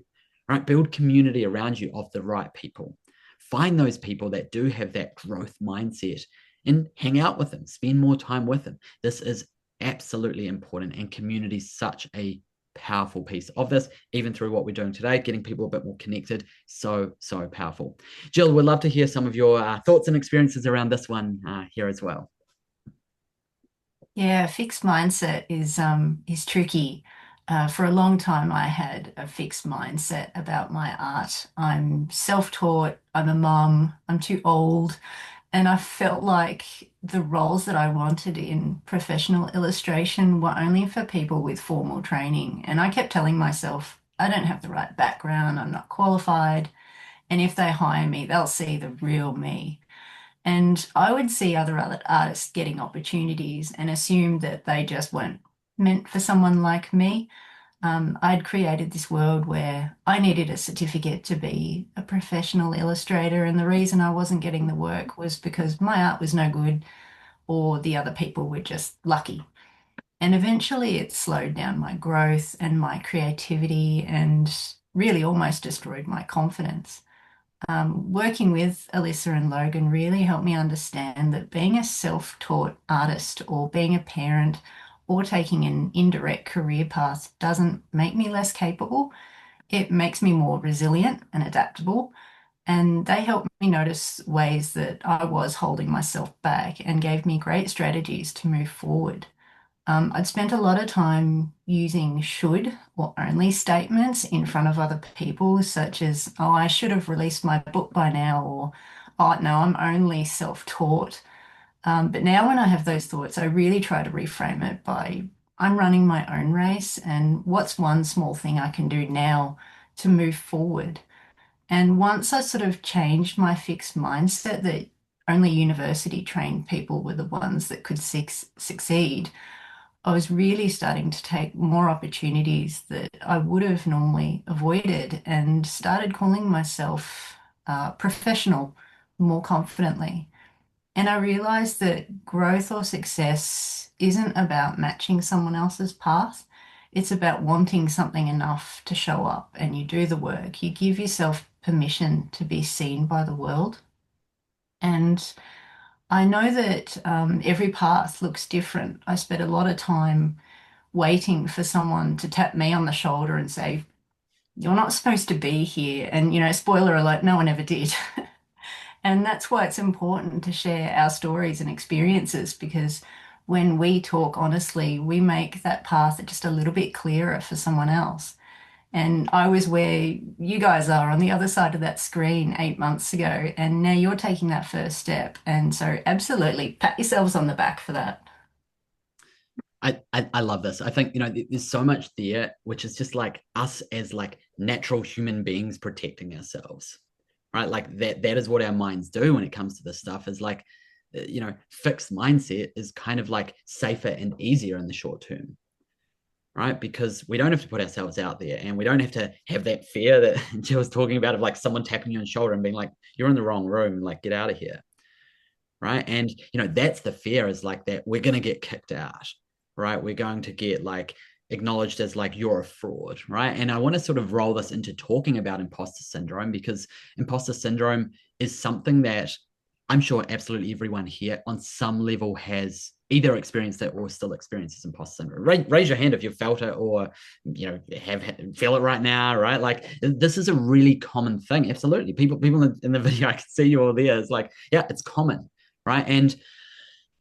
right? Build community around you of the right people. Find those people that do have that growth mindset and hang out with them, spend more time with them. This is absolutely important, and community is such a powerful piece of this, even through what we're doing today, getting people a bit more connected. So powerful. Jill, we'd love to hear some of your thoughts and experiences around this one here as well. Yeah, fixed mindset is tricky. For a long time, I had a fixed mindset about my art. I'm self-taught, I'm a mum, I'm too old, and I felt like the roles that I wanted in professional illustration were only for people with formal training. And I kept telling myself, I don't have the right background, I'm not qualified, and if they hire me, they'll see the real me. And I would see other artists getting opportunities and assume that they just weren't meant for someone like me. I'd created this world where I needed a certificate to be a professional illustrator, and the reason I wasn't getting the work was because my art was no good or the other people were just lucky. And eventually it slowed down my growth and my creativity and really almost destroyed my confidence. Working with Alyssa and Logan really helped me understand that being a self-taught artist or being a parent or taking an indirect career path doesn't make me less capable. It makes me more resilient and adaptable. And they helped me notice ways that I was holding myself back and gave me great strategies to move forward. I'd spent a lot of time using should or only statements in front of other people, such as, oh, I should have released my book by now, or, oh, no, I'm only self-taught. But now when I have those thoughts, I really try to reframe it by, I'm running my own race, and what's one small thing I can do now to move forward? And once I sort of changed my fixed mindset that only university trained people were the ones that could succeed, I was really starting to take more opportunities that I would have normally avoided and started calling myself professional more confidently. And I realized that growth or success isn't about matching someone else's path. It's about wanting something enough to show up, and you do the work. You give yourself permission to be seen by the world. And I know that every path looks different. I spent a lot of time waiting for someone to tap me on the shoulder and say, you're not supposed to be here. And, spoiler alert, no one ever did. And that's why it's important to share our stories and experiences, because when we talk honestly, we make that path just a little bit clearer for someone else. And I was where you guys are on the other side of that screen 8 months ago, and now you're taking that first step. And so absolutely pat yourselves on the back for that. I love this. I think, there's so much there, which is just like us as like natural human beings protecting ourselves, right? Like that is what our minds do when it comes to this stuff, is like, fixed mindset is kind of like safer and easier in the short term, right? Because we don't have to put ourselves out there, and we don't have to have that fear that Jill was talking about of like someone tapping you on the shoulder and being like, you're in the wrong room, like get out of here, right? And that's the fear, is like that we're going to get kicked out, right? We're going to get like acknowledged as like you're a fraud, right? And I want to sort of roll this into talking about imposter syndrome, because imposter syndrome is something that I'm sure absolutely everyone here on some level has either experienced it or still experiences imposter syndrome. Raise your hand if you've felt it, or feel it right now, right? Like this is a really common thing. Absolutely, people in the video, I can see you all there. It's like, yeah, it's common, right? And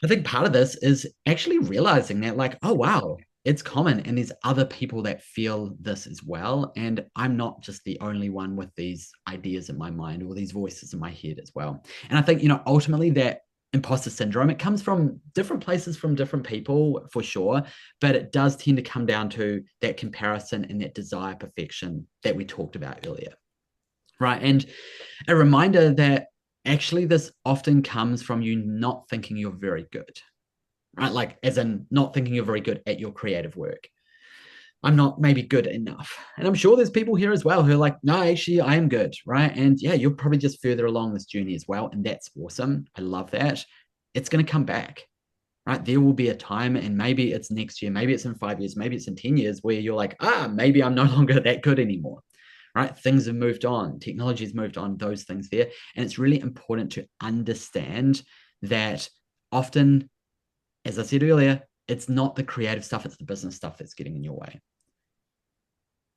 I think part of this is actually realizing that, like, oh wow, it's common, and there's other people that feel this as well, and I'm not just the only one with these ideas in my mind or these voices in my head as well. And I think ultimately that imposter syndrome, it comes from different places, from different people for sure, but it does tend to come down to that comparison and that desire perfection that we talked about earlier, right? And a reminder that actually this often comes from you not thinking you're very good, right? Like, as in not thinking you're very good at your creative work. I'm not maybe good enough. And I'm sure there's people here as well who are like, no, actually, I am good, right? And yeah, you're probably just further along this journey as well. And that's awesome. I love that. It's going to come back, right? There will be a time, and maybe it's next year, maybe it's in 5 years, maybe it's in 10 years, where you're like, maybe I'm no longer that good anymore, right? Things have moved on, technology's moved on, those things there. And it's really important to understand that often, as I said earlier, it's not the creative stuff, it's the business stuff that's getting in your way,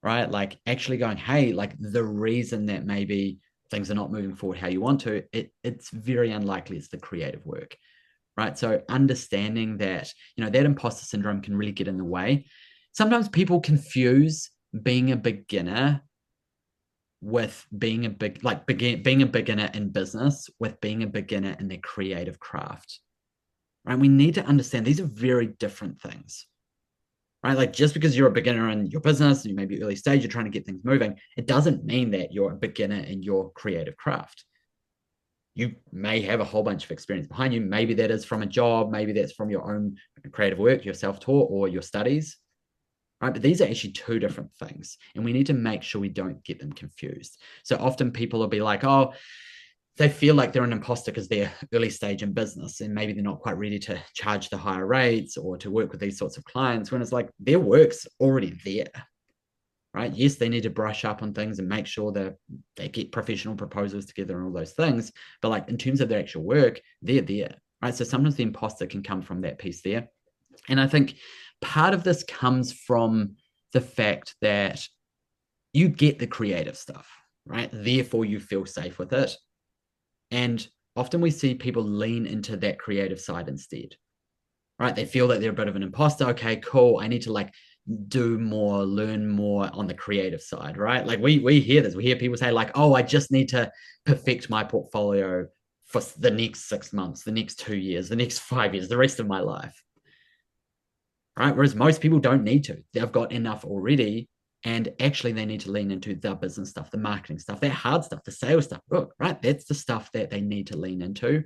right? Like actually going, hey, like the reason that maybe things are not moving forward how you want to, it's very unlikely it's the creative work, right? So understanding that, that imposter syndrome can really get in the way. Sometimes people confuse being a beginner with being a being a beginner in business with being a beginner in their creative craft, right? We need to understand these are very different things, right? Like just because you're a beginner in your business, you may be early stage, you're trying to get things moving, it doesn't mean that you're a beginner in your creative craft. You may have a whole bunch of experience behind you. Maybe that is from a job, maybe that's from your own creative work, your self-taught, or your studies, right? But these are actually two different things, and we need to make sure we don't get them confused. So often people will be like, oh, they feel like they're an imposter because they're early stage in business, and maybe they're not quite ready to charge the higher rates or to work with these sorts of clients, when it's like their work's already there, right? Yes, they need to brush up on things and make sure that they get professional proposals together and all those things, but like in terms of their actual work, they're there, right? So sometimes the imposter can come from that piece there. And I think part of this comes from the fact that you get the creative stuff, right? Therefore you feel safe with it. And often we see people lean into that creative side instead, right? They feel that they're a bit of an imposter. Okay, cool. I need to like do more, learn more on the creative side, right? Like we hear this. We hear people say like, oh, I just need to perfect my portfolio for the next 6 months, the next 2 years, the next 5 years, the rest of my life, right? Whereas most people don't need to. They've got enough already. And actually, they need to lean into the business stuff, the marketing stuff, that hard stuff, the sales stuff. Look, right? That's the stuff that they need to lean into.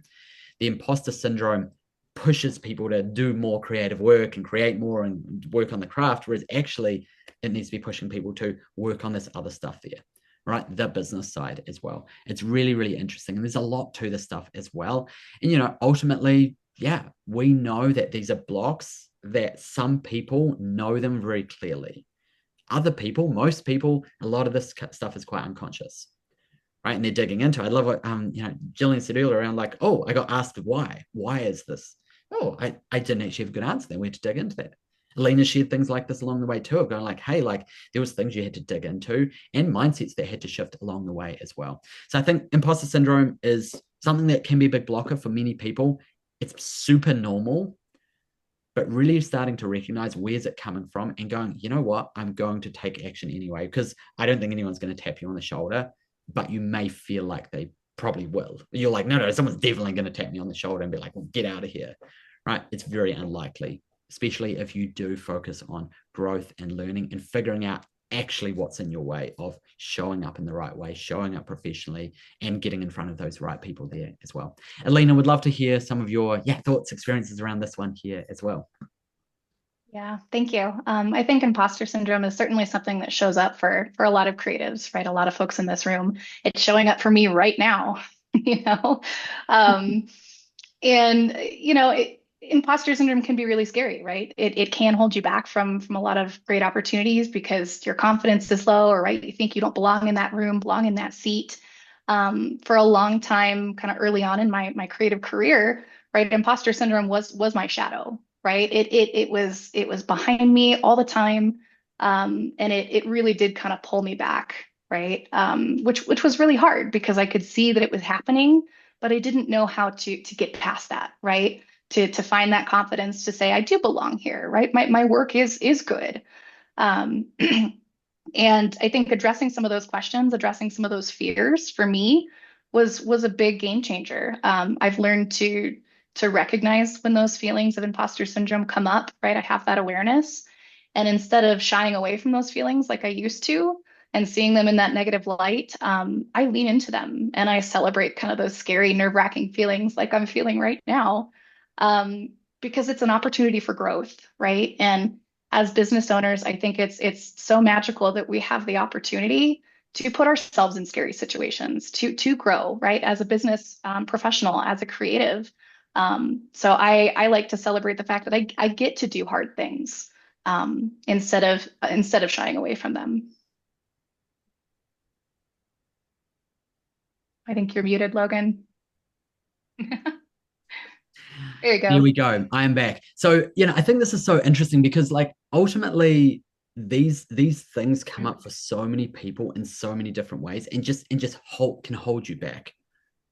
The imposter syndrome pushes people to do more creative work and create more and work on the craft, whereas actually it needs to be pushing people to work on this other stuff there, right? The business side as well. It's really, really interesting. And there's a lot to this stuff as well. And, ultimately, yeah, we know that these are blocks that some people know them very clearly. Other people, most people, a lot of this stuff is quite unconscious, right? And they're digging into it. I love what Gillian said earlier around like, oh, I got asked why is this? Oh, I didn't actually have a good answer. Then we had to dig into that. Alina shared things like this along the way too, of going like, hey, like there was things you had to dig into and mindsets that had to shift along the way as well. So I think imposter syndrome is something that can be a big blocker for many people. It's super normal, but really starting to recognize where's it coming from and going, you know what, I'm going to take action anyway, because I don't think anyone's going to tap you on the shoulder, but you may feel like they probably will. You're like, no, someone's definitely going to tap me on the shoulder and be like, well, get out of here, right? It's very unlikely, especially if you do focus on growth and learning and figuring out actually what's in your way of showing up in the right way, showing up professionally, and getting in front of those right people there as well. Alina, would love to hear some of your thoughts, experiences around this one here as well. Yeah, thank you. I think imposter syndrome is certainly something that shows up for a lot of creatives, right? A lot of folks in this room. It's showing up for me right now, you know. And imposter syndrome can be really scary, right? It can hold you back from a lot of great opportunities because your confidence is low, or right, you think you don't belong in that room, belong in that seat. For a long time, kind of early on in my creative career, right, imposter syndrome was my shadow, right? It was behind me all the time, and it really did kind of pull me back, right? Which was really hard because I could see that it was happening, but I didn't know how to get past that, right? To find that confidence to say I do belong here, right? My work is good. Um, and I think addressing some of those questions, addressing some of those fears for me was a big game changer. I've learned to recognize when those feelings of imposter syndrome come up, right? I have that awareness. And instead of shying away from those feelings like I used to and seeing them in that negative light, I lean into them and I celebrate kind of those scary, nerve-wracking feelings like I'm feeling right now, because it's an opportunity for growth, right? And as business owners, I think it's so magical that we have the opportunity to put ourselves in scary situations to grow, right? As a business professional, as a creative. So I like to celebrate the fact that I get to do hard things, instead of shying away from them. I think you're muted, Logan. There you Here go. we go. I am back. So, I think this is so interesting because like ultimately these things come up for so many people in so many different ways and just can hold you back.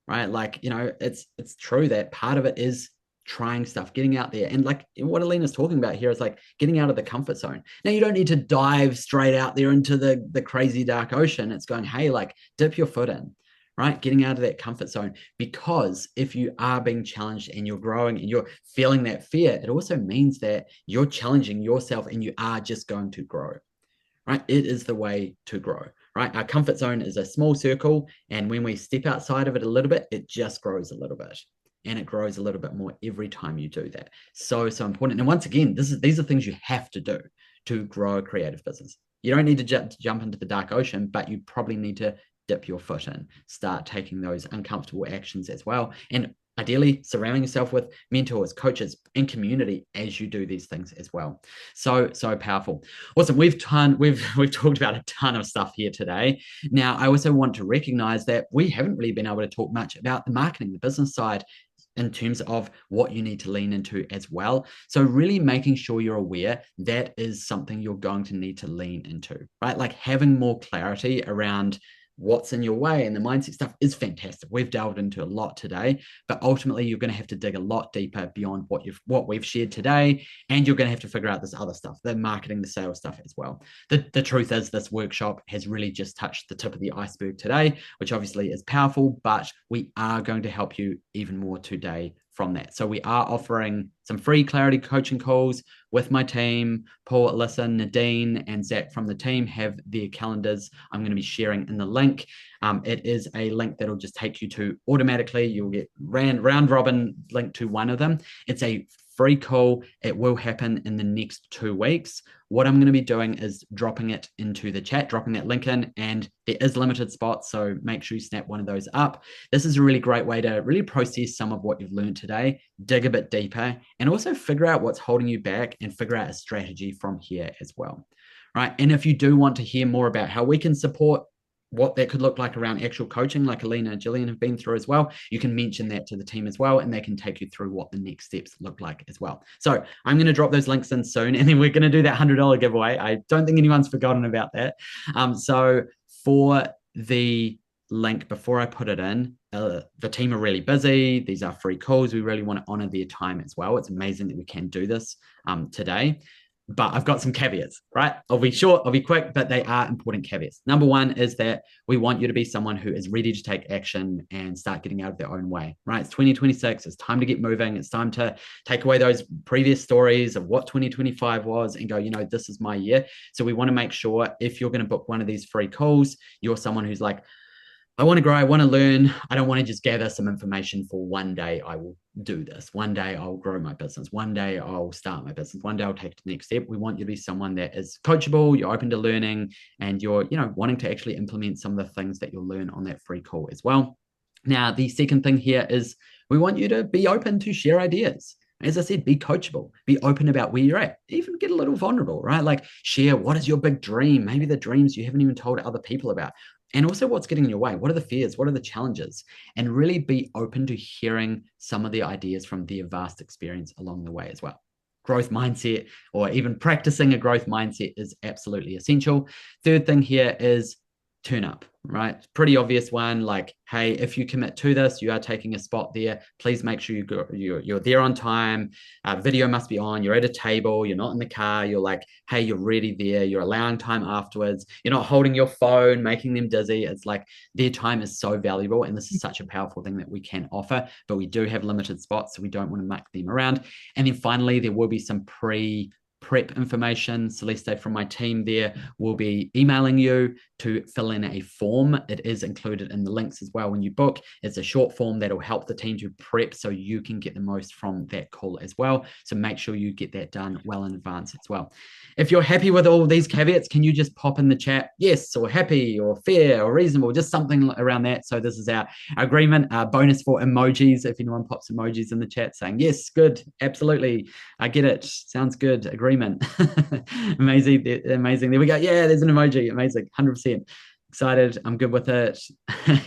Right? Like, it's true that part of it is trying stuff, getting out there. And like what Alina's talking about here is like getting out of the comfort zone. Now you don't need to dive straight out there into the crazy dark ocean. It's going, hey, like dip your foot in, right? Getting out of that comfort zone. Because if you are being challenged and you're growing and you're feeling that fear, it also means that you're challenging yourself and you are just going to grow, right? It is the way to grow, right? Our comfort zone is a small circle. And when we step outside of it a little bit, it just grows a little bit. And it grows a little bit more every time you do that. So important. And once again, these are things you have to do to grow a creative business. You don't need to jump into the dark ocean, but you probably need to dip your foot in, start taking those uncomfortable actions as well. And ideally surrounding yourself with mentors, coaches, and community as you do these things as well. So powerful. Awesome. We've talked about a ton of stuff here today. Now, I also want to recognize that we haven't really been able to talk much about the marketing, the business side, in terms of what you need to lean into as well. So really making sure you're aware that is something you're going to need to lean into, right? Like having more clarity around what's in your way and the mindset stuff is fantastic. We've delved into a lot today, but ultimately you're going to have to dig a lot deeper beyond what we've shared today, and you're going to have to figure out this other stuff, the marketing, the sales stuff as well. The truth is this workshop has really just touched the tip of the iceberg today, which obviously is powerful, but we are going to help you even more today from that. So we are offering some free clarity coaching calls with my team. Paul, Alyssa, Nadine, and Zach from the team have their calendars. I'm going to be sharing in the link. It is a link that'll just take you to automatically. You'll get round robin link to one of them. It's a free call. It will happen in the next 2 weeks. What I'm going to be doing is dropping it into the chat, dropping that link in, and there is limited spots, so make sure you snap one of those up. This is a really great way to really process some of what you've learned today, dig a bit deeper, and also figure out what's holding you back and figure out a strategy from here as well, right? And if you do want to hear more about how we can support what that could look like around actual coaching, like Alina and Gillian have been through as well, you can mention that to the team as well, and they can take you through what the next steps look like as well. So I'm going to drop those links in soon, and then we're going to do that $100 giveaway. I don't think anyone's forgotten about that. So for the link, before I put it in, the team are really busy. These are free calls. We really want to honor their time as well. It's amazing that we can do this today. But I've got some caveats, right? I'll be short, I'll be quick, but they are important caveats. Number one is that we want you to be someone who is ready to take action and start getting out of their own way, right? It's 2026. It's time to get moving. It's time to take away those previous stories of what 2025 was and go, this is my year. So we want to make sure if you're going to book one of these free calls, you're someone who's like, I want to grow. I want to learn. I don't want to just gather some information for one day. I will do this. One day I'll grow my business. One day I'll start my business. One day I'll take the next step. We want you to be someone that is coachable. You're open to learning, and you're, wanting to actually implement some of the things that you'll learn on that free call as well. Now, the second thing here is we want you to be open to share ideas. As I said, be coachable, be open about where you're at, even get a little vulnerable, right? Like share what is your big dream, maybe the dreams you haven't even told other people about. And also what's getting in your way. What are the fears? What are the challenges? And really be open to hearing some of the ideas from their vast experience along the way as well. Growth mindset, or even practicing a growth mindset, is absolutely essential. Third thing here is turn up, right? Pretty obvious one, like, hey, if you commit to this, you are taking a spot there. Please make sure you're there on time. Video must be on. You're at a table. You're not in the car. You're like, hey, you're ready there. You're allowing time afterwards. You're not holding your phone, making them dizzy. It's like their time is so valuable, and this is such a powerful thing that we can offer, but we do have limited spots, so we don't want to muck them around. And then finally, there will be some prep information. Celeste from my team there will be emailing you to fill in a form. It is included in the links as well when you book. It's a short form that will help the team to prep so you can get the most from that call as well. So make sure you get that done well in advance as well. If you're happy with all these caveats, can you just pop in the chat yes, or happy, or fair, or reasonable, just something around that. So this is our agreement. Bonus for emojis, if anyone pops emojis in the chat saying yes, good, absolutely, I get it, sounds good, agreement. Amazing. There we go. Yeah, there's an emoji. Amazing. 100%. Excited. I'm good with it.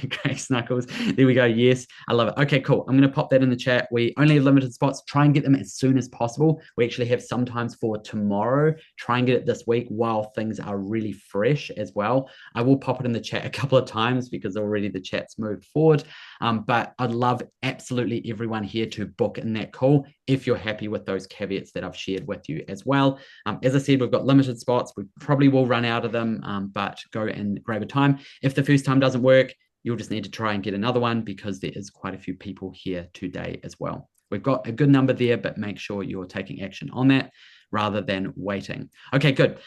Great snuggles. There we go. Yes, I love it. Okay, cool. I'm going to pop that in the chat. We only have limited spots. Try and get them as soon as possible. We actually have sometimes for tomorrow. Try and get it this week while things are really fresh as well. I will pop it in the chat a couple of times because already the chat's moved forward. But I'd love absolutely everyone here to book in that call if you're happy with those caveats that I've shared with you as well. As I said, we've got limited spots. We probably will run out of them, but go and grab a time. If the first time doesn't work, you'll just need to try and get another one because there is quite a few people here today as well. We've got a good number there, but make sure you're taking action on that rather than waiting. Okay, good.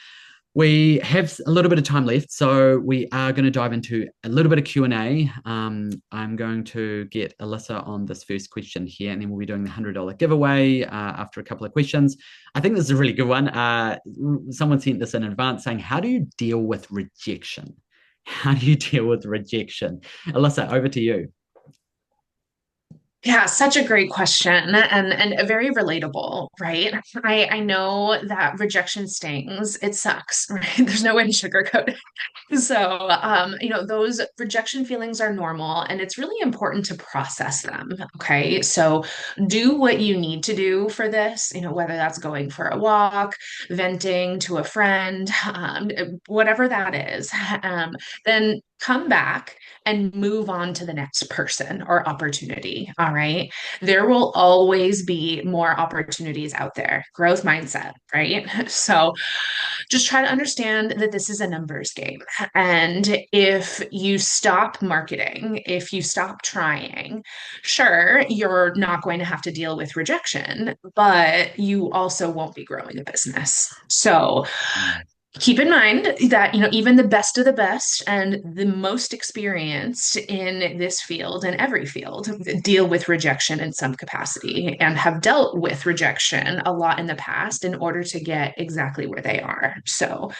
We have a little bit of time left, so we are going to dive into a little bit of Q&A. I'm going to get Alyssa on this first question here, and then we'll be doing the $100 giveaway after a couple of questions. I think this is a really good one. Someone sent this in advance saying, how do you deal with rejection? How do you deal with rejection? Alyssa, over to you. Yeah, such a great question and very relatable, right? I know that rejection stings. It sucks, right? There's no way to sugarcoat it. So, those rejection feelings are normal and it's really important to process them. Okay. So do what you need to do for this, whether that's going for a walk, venting to a friend, whatever that is, then come back and move on to the next person or opportunity. All right. There will always be more opportunities out there. Growth mindset, right? So just try to understand that this is a numbers game. And if you stop marketing, if you stop trying, sure, you're not going to have to deal with rejection, but you also won't be growing a business. So keep in mind that even the best of the best and the most experienced in this field and every field deal with rejection in some capacity and have dealt with rejection a lot in the past in order to get exactly where they are. So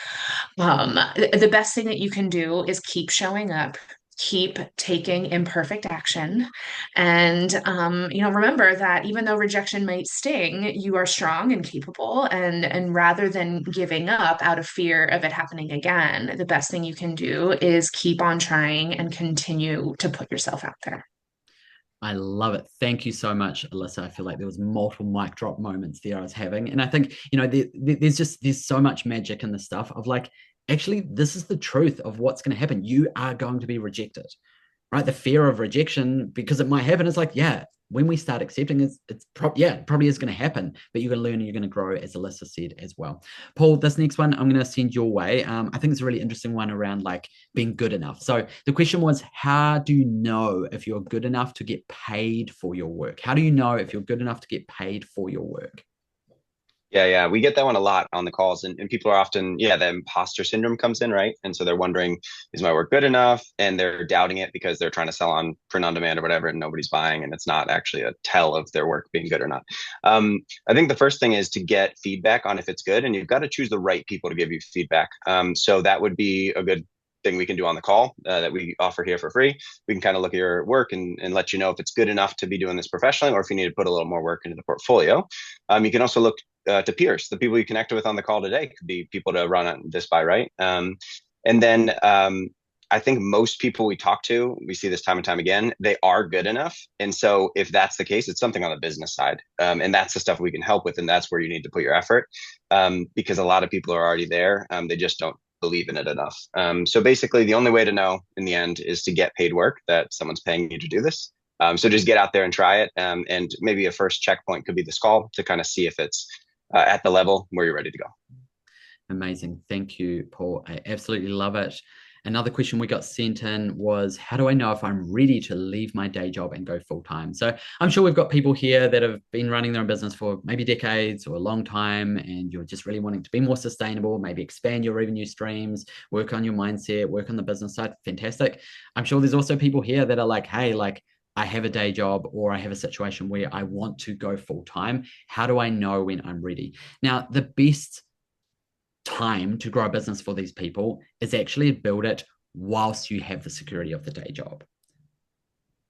the best thing that you can do is keep showing up, keep taking imperfect action, and remember that even though rejection might sting, you are strong and capable, and rather than giving up out of fear of it happening again, the best thing you can do is keep on trying and continue to put yourself out there. I love it. Thank you so much, Alyssa. I feel like there was multiple mic drop moments there I was having. And I think, there's so much magic in the stuff of like, actually, this is the truth of what's going to happen. You are going to be rejected, right? The fear of rejection, because it might happen, is like, yeah, when we start accepting it, it probably is going to happen, but you're going to learn and you're going to grow, as Alyssa said as well. Paul, this next one I'm going to send your way. I think it's a really interesting one around like being good enough. So the question was, how do you know if you're good enough to get paid for your work? How do you know if you're good enough to get paid for your work? Yeah, we get that one a lot on the calls, and people are often, the imposter syndrome comes in, right? And so they're wondering, is my work good enough? And they're doubting it because they're trying to sell on print on demand or whatever, and nobody's buying, and it's not actually a tell of their work being good or not. I think the first thing is to get feedback on if it's good, and you've got to choose the right people to give you feedback. So that would be a good thing we can do on the call that we offer here for free. We can kind of look at your work and let you know if it's good enough to be doing this professionally, or if you need to put a little more work into the portfolio. You can also look to peers. The people you connected with on the call today could be people to run this by, right? And then I think most people we talk to, we see this time and time again, they are good enough. And so if that's the case, it's something on the business side. And that's the stuff we can help with. And that's where you need to put your effort because a lot of people are already there. They just don't believe in it enough. So basically, the only way to know in the end is to get paid work that someone's paying you to do this. So just get out there and try it. And maybe a first checkpoint could be this call to kind of see if it's at the level where you're ready to go. Amazing. Thank you, Paul. I absolutely love it. Another question we got sent in was, how do I know if I'm ready to leave my day job and go full time? So I'm sure we've got people here that have been running their own business for maybe decades or a long time, and you're just really wanting to be more sustainable, maybe expand your revenue streams, work on your mindset, work on the business side. Fantastic. I'm sure there's also people here that are like, hey, like, I have a day job or I have a situation where I want to go full time. How do I know when I'm ready? Now, the best time to grow a business for these people is actually build it whilst you have the security of the day job,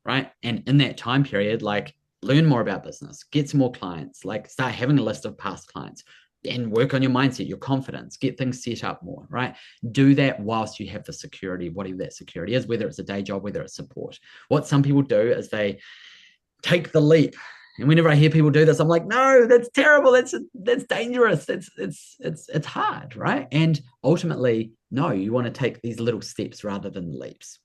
right? And in that time period, like, learn more about business, get some more clients, like start having a list of past clients and work on your mindset, your confidence, get things set up more, right? Do that whilst you have the security, whatever that security is, whether it's a day job, whether it's support. What some people do is they take the leap. And whenever I hear people do this, I'm like, no, that's terrible. That's dangerous. It's hard, right? And ultimately, no, you want to take these little steps rather than the leaps,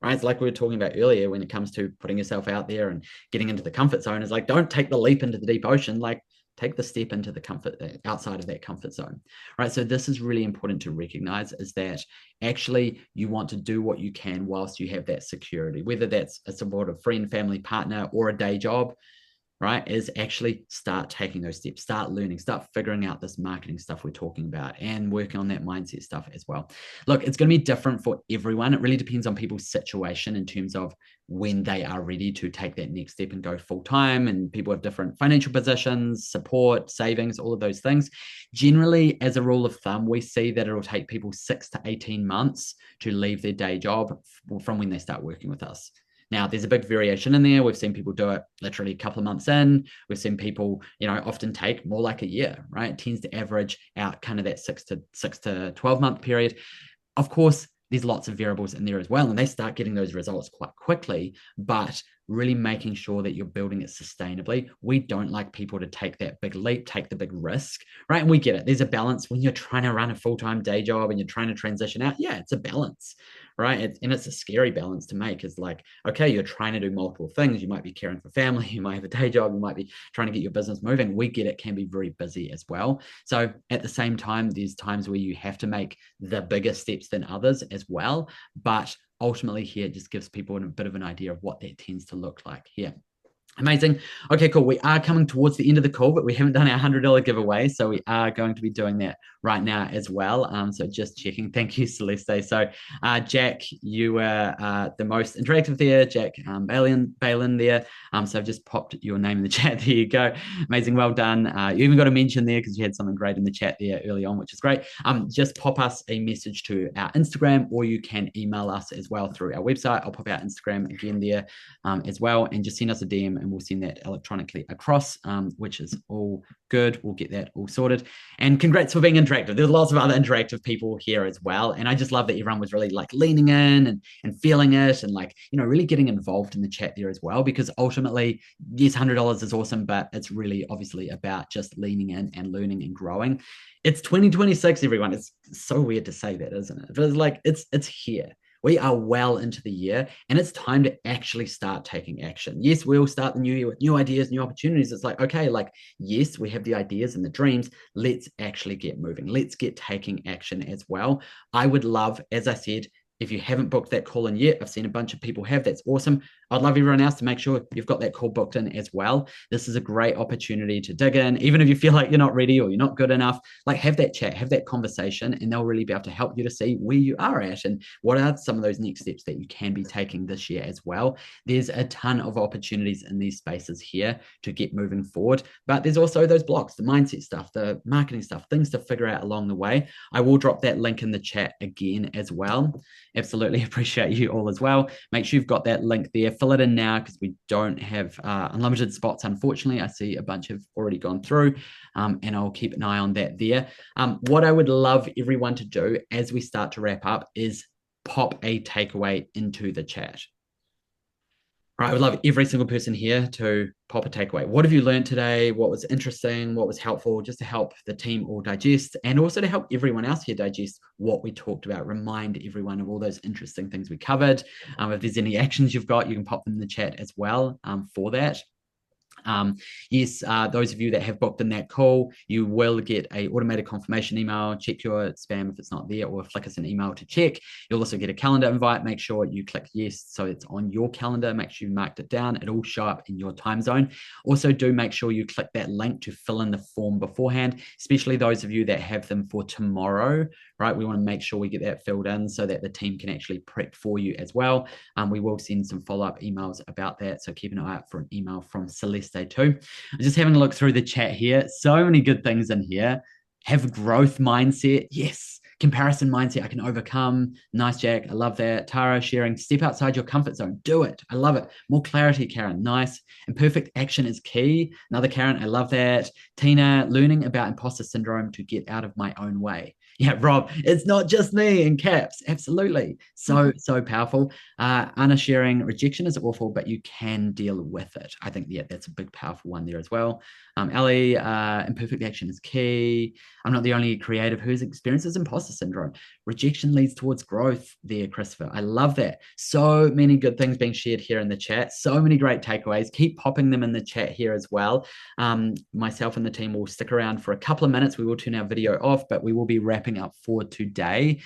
right? It's like we were talking about earlier when it comes to putting yourself out there and getting into the comfort zone. It's like, don't take the leap into the deep ocean. Like, take the step into the comfort outside of that comfort zone, right? So this is really important to recognize, is that actually you want to do what you can whilst you have that security, whether that's a supportive friend, family, partner, or a day job, right? Is actually start taking those steps, start learning, start figuring out this marketing stuff we're talking about and working on that mindset stuff as well. Look, it's going to be different for everyone. It really depends on people's situation in terms of when they are ready to take that next step and go full time. And people have different financial positions, support, savings, all of those things. Generally, as a rule of thumb, we see that it'll take people 6 to 18 months to leave their day job from when they start working with us. Now, there's a big variation in there. We've seen people do it literally a couple of months in. We've seen people, often take more like a year, right? It tends to average out kind of that 6 to 12 month period. Of course, there's lots of variables in there as well, and they start getting those results quite quickly, but really making sure that you're building it sustainably. We don't like people to take that big leap, take the big risk, right? And we get it. There's a balance when you're trying to run a full-time day job and you're trying to transition out. Yeah, it's a balance, right? And it's a scary balance to make. It's like, okay, you're trying to do multiple things. You might be caring for family. You might have a day job. You might be trying to get your business moving. We get it can be very busy as well. So at the same time, there's times where you have to make the bigger steps than others as well. But ultimately here, it just gives people a bit of an idea of what that tends to look like here. Amazing. Okay, cool. We are coming towards the end of the call, but we haven't done our $100 giveaway. So we are going to be doing that right now as well. So just checking. Thank you, Celeste. So Jack, you were the most interactive there. Jack Balin there. So I've just popped your name in the chat. There you go. Amazing. Well done. You even got a mention there because you had something great in the chat there early on, which is great. Just pop us a message to our Instagram, or you can email us as well through our website. I'll pop our Instagram again there as well, and just send us a DM and we'll send that electronically across, which is all good. We'll get that all sorted. And congrats for being interactive. There's lots of other interactive people here as well. And I just love that everyone was really like leaning in and feeling it and like, really getting involved in the chat there as well, because ultimately, yes, $100 is awesome, but it's really obviously about just leaning in and learning and growing. It's 2026, everyone. It's so weird to say that, isn't it? But it's like, it's here. We are well into the year, and it's time to actually start taking action. Yes, we'll start the new year with new ideas, new opportunities. It's like, okay, like, yes, we have the ideas and the dreams. Let's actually get moving. Let's get taking action as well. I would love, as I said, if you haven't booked that call in yet, I've seen a bunch of people have. That's awesome. I'd love everyone else to make sure you've got that call booked in as well. This is a great opportunity to dig in. Even if you feel like you're not ready or you're not good enough, like, have that chat, have that conversation, and they'll really be able to help you to see where you are at and what are some of those next steps that you can be taking this year as well. There's a ton of opportunities in these spaces here to get moving forward, but there's also those blocks, the mindset stuff, the marketing stuff, things to figure out along the way. I will drop that link in the chat again as well. Absolutely appreciate you all as well. Make sure you've got that link there. Fill it in now because we don't have unlimited spots, unfortunately. I see a bunch have already gone through, and I'll keep an eye on that there. What I would love everyone to do as we start to wrap up is pop a takeaway into the chat. All right, I would love every single person here to pop a takeaway. What have you learned today? What was interesting? What was helpful? Just to help the team all digest, and also to help everyone else here digest what we talked about. Remind everyone of all those interesting things we covered. If there's any actions you've got, you can pop them in the chat as well for that. Yes, those of you that have booked in that call, you will get a automated confirmation email. Check your spam if it's not there, or flick us an email to check. You'll also get a calendar invite. Make sure you click yes so it's on your calendar. Make sure you marked it down. It'll show up in your time zone. Also, do make sure you click that link to fill in the form beforehand, especially those of you that have them for tomorrow, right? We want to make sure we get that filled in so that the team can actually prep for you as well. We will send some follow-up emails about that, so keep an eye out for an email from Celeste too. I'm just having a look through the chat here. So many good things in here. Have growth mindset. Yes. Comparison mindset. I can overcome. Nice, Jack. I love that. Tara sharing. Step outside your comfort zone. Do it. I love it. More clarity, Karen. Nice. Imperfect action is key. Another Karen. I love that. Tina, learning about imposter syndrome to get out of my own way. Yeah, Rob, it's not just me in caps. Absolutely. So powerful. Anna sharing, rejection is awful, but you can deal with it. I think, yeah, that's a big, powerful one there as well. Ellie, imperfect action is key. I'm not the only creative who's experiences imposter syndrome. Rejection leads towards growth there, Christopher. I love that. So many good things being shared here in the chat. So many great takeaways. Keep popping them in the chat here as well. Myself and the team will stick around for a couple of minutes. We will turn our video off, but we will be wrapping up for today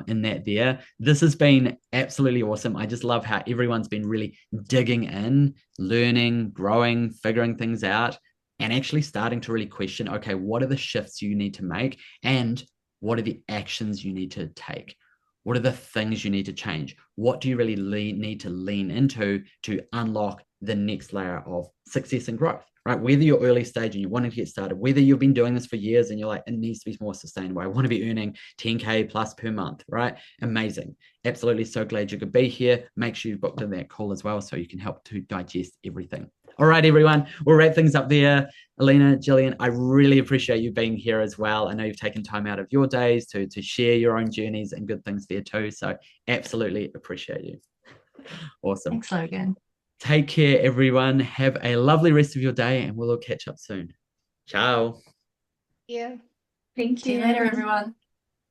in that there. This has been absolutely awesome. I just love how everyone's been really digging in, learning, growing, figuring things out, and actually starting to really question, okay, what are the shifts you need to make, and what are the actions you need to take? What are the things you need to change? What do you really need to lean into to unlock the next layer of success and growth, right? Whether you're early stage and you're wanting to get started, whether you've been doing this for years and you're like, it needs to be more sustainable. I want to be earning 10K plus per month, right? Amazing. Absolutely. So glad you could be here. Make sure you've booked in that call as well so you can help to digest everything. All right, everyone, we'll wrap things up there. Alina, Gillian, I really appreciate you being here as well. I know you've taken time out of your days to share your own journeys and good things there too. So absolutely appreciate you. Awesome. Thanks, Logan. Take care, everyone. Have a lovely rest of your day, and we'll all catch up soon. Ciao. Yeah. Thank See you. you later, everyone.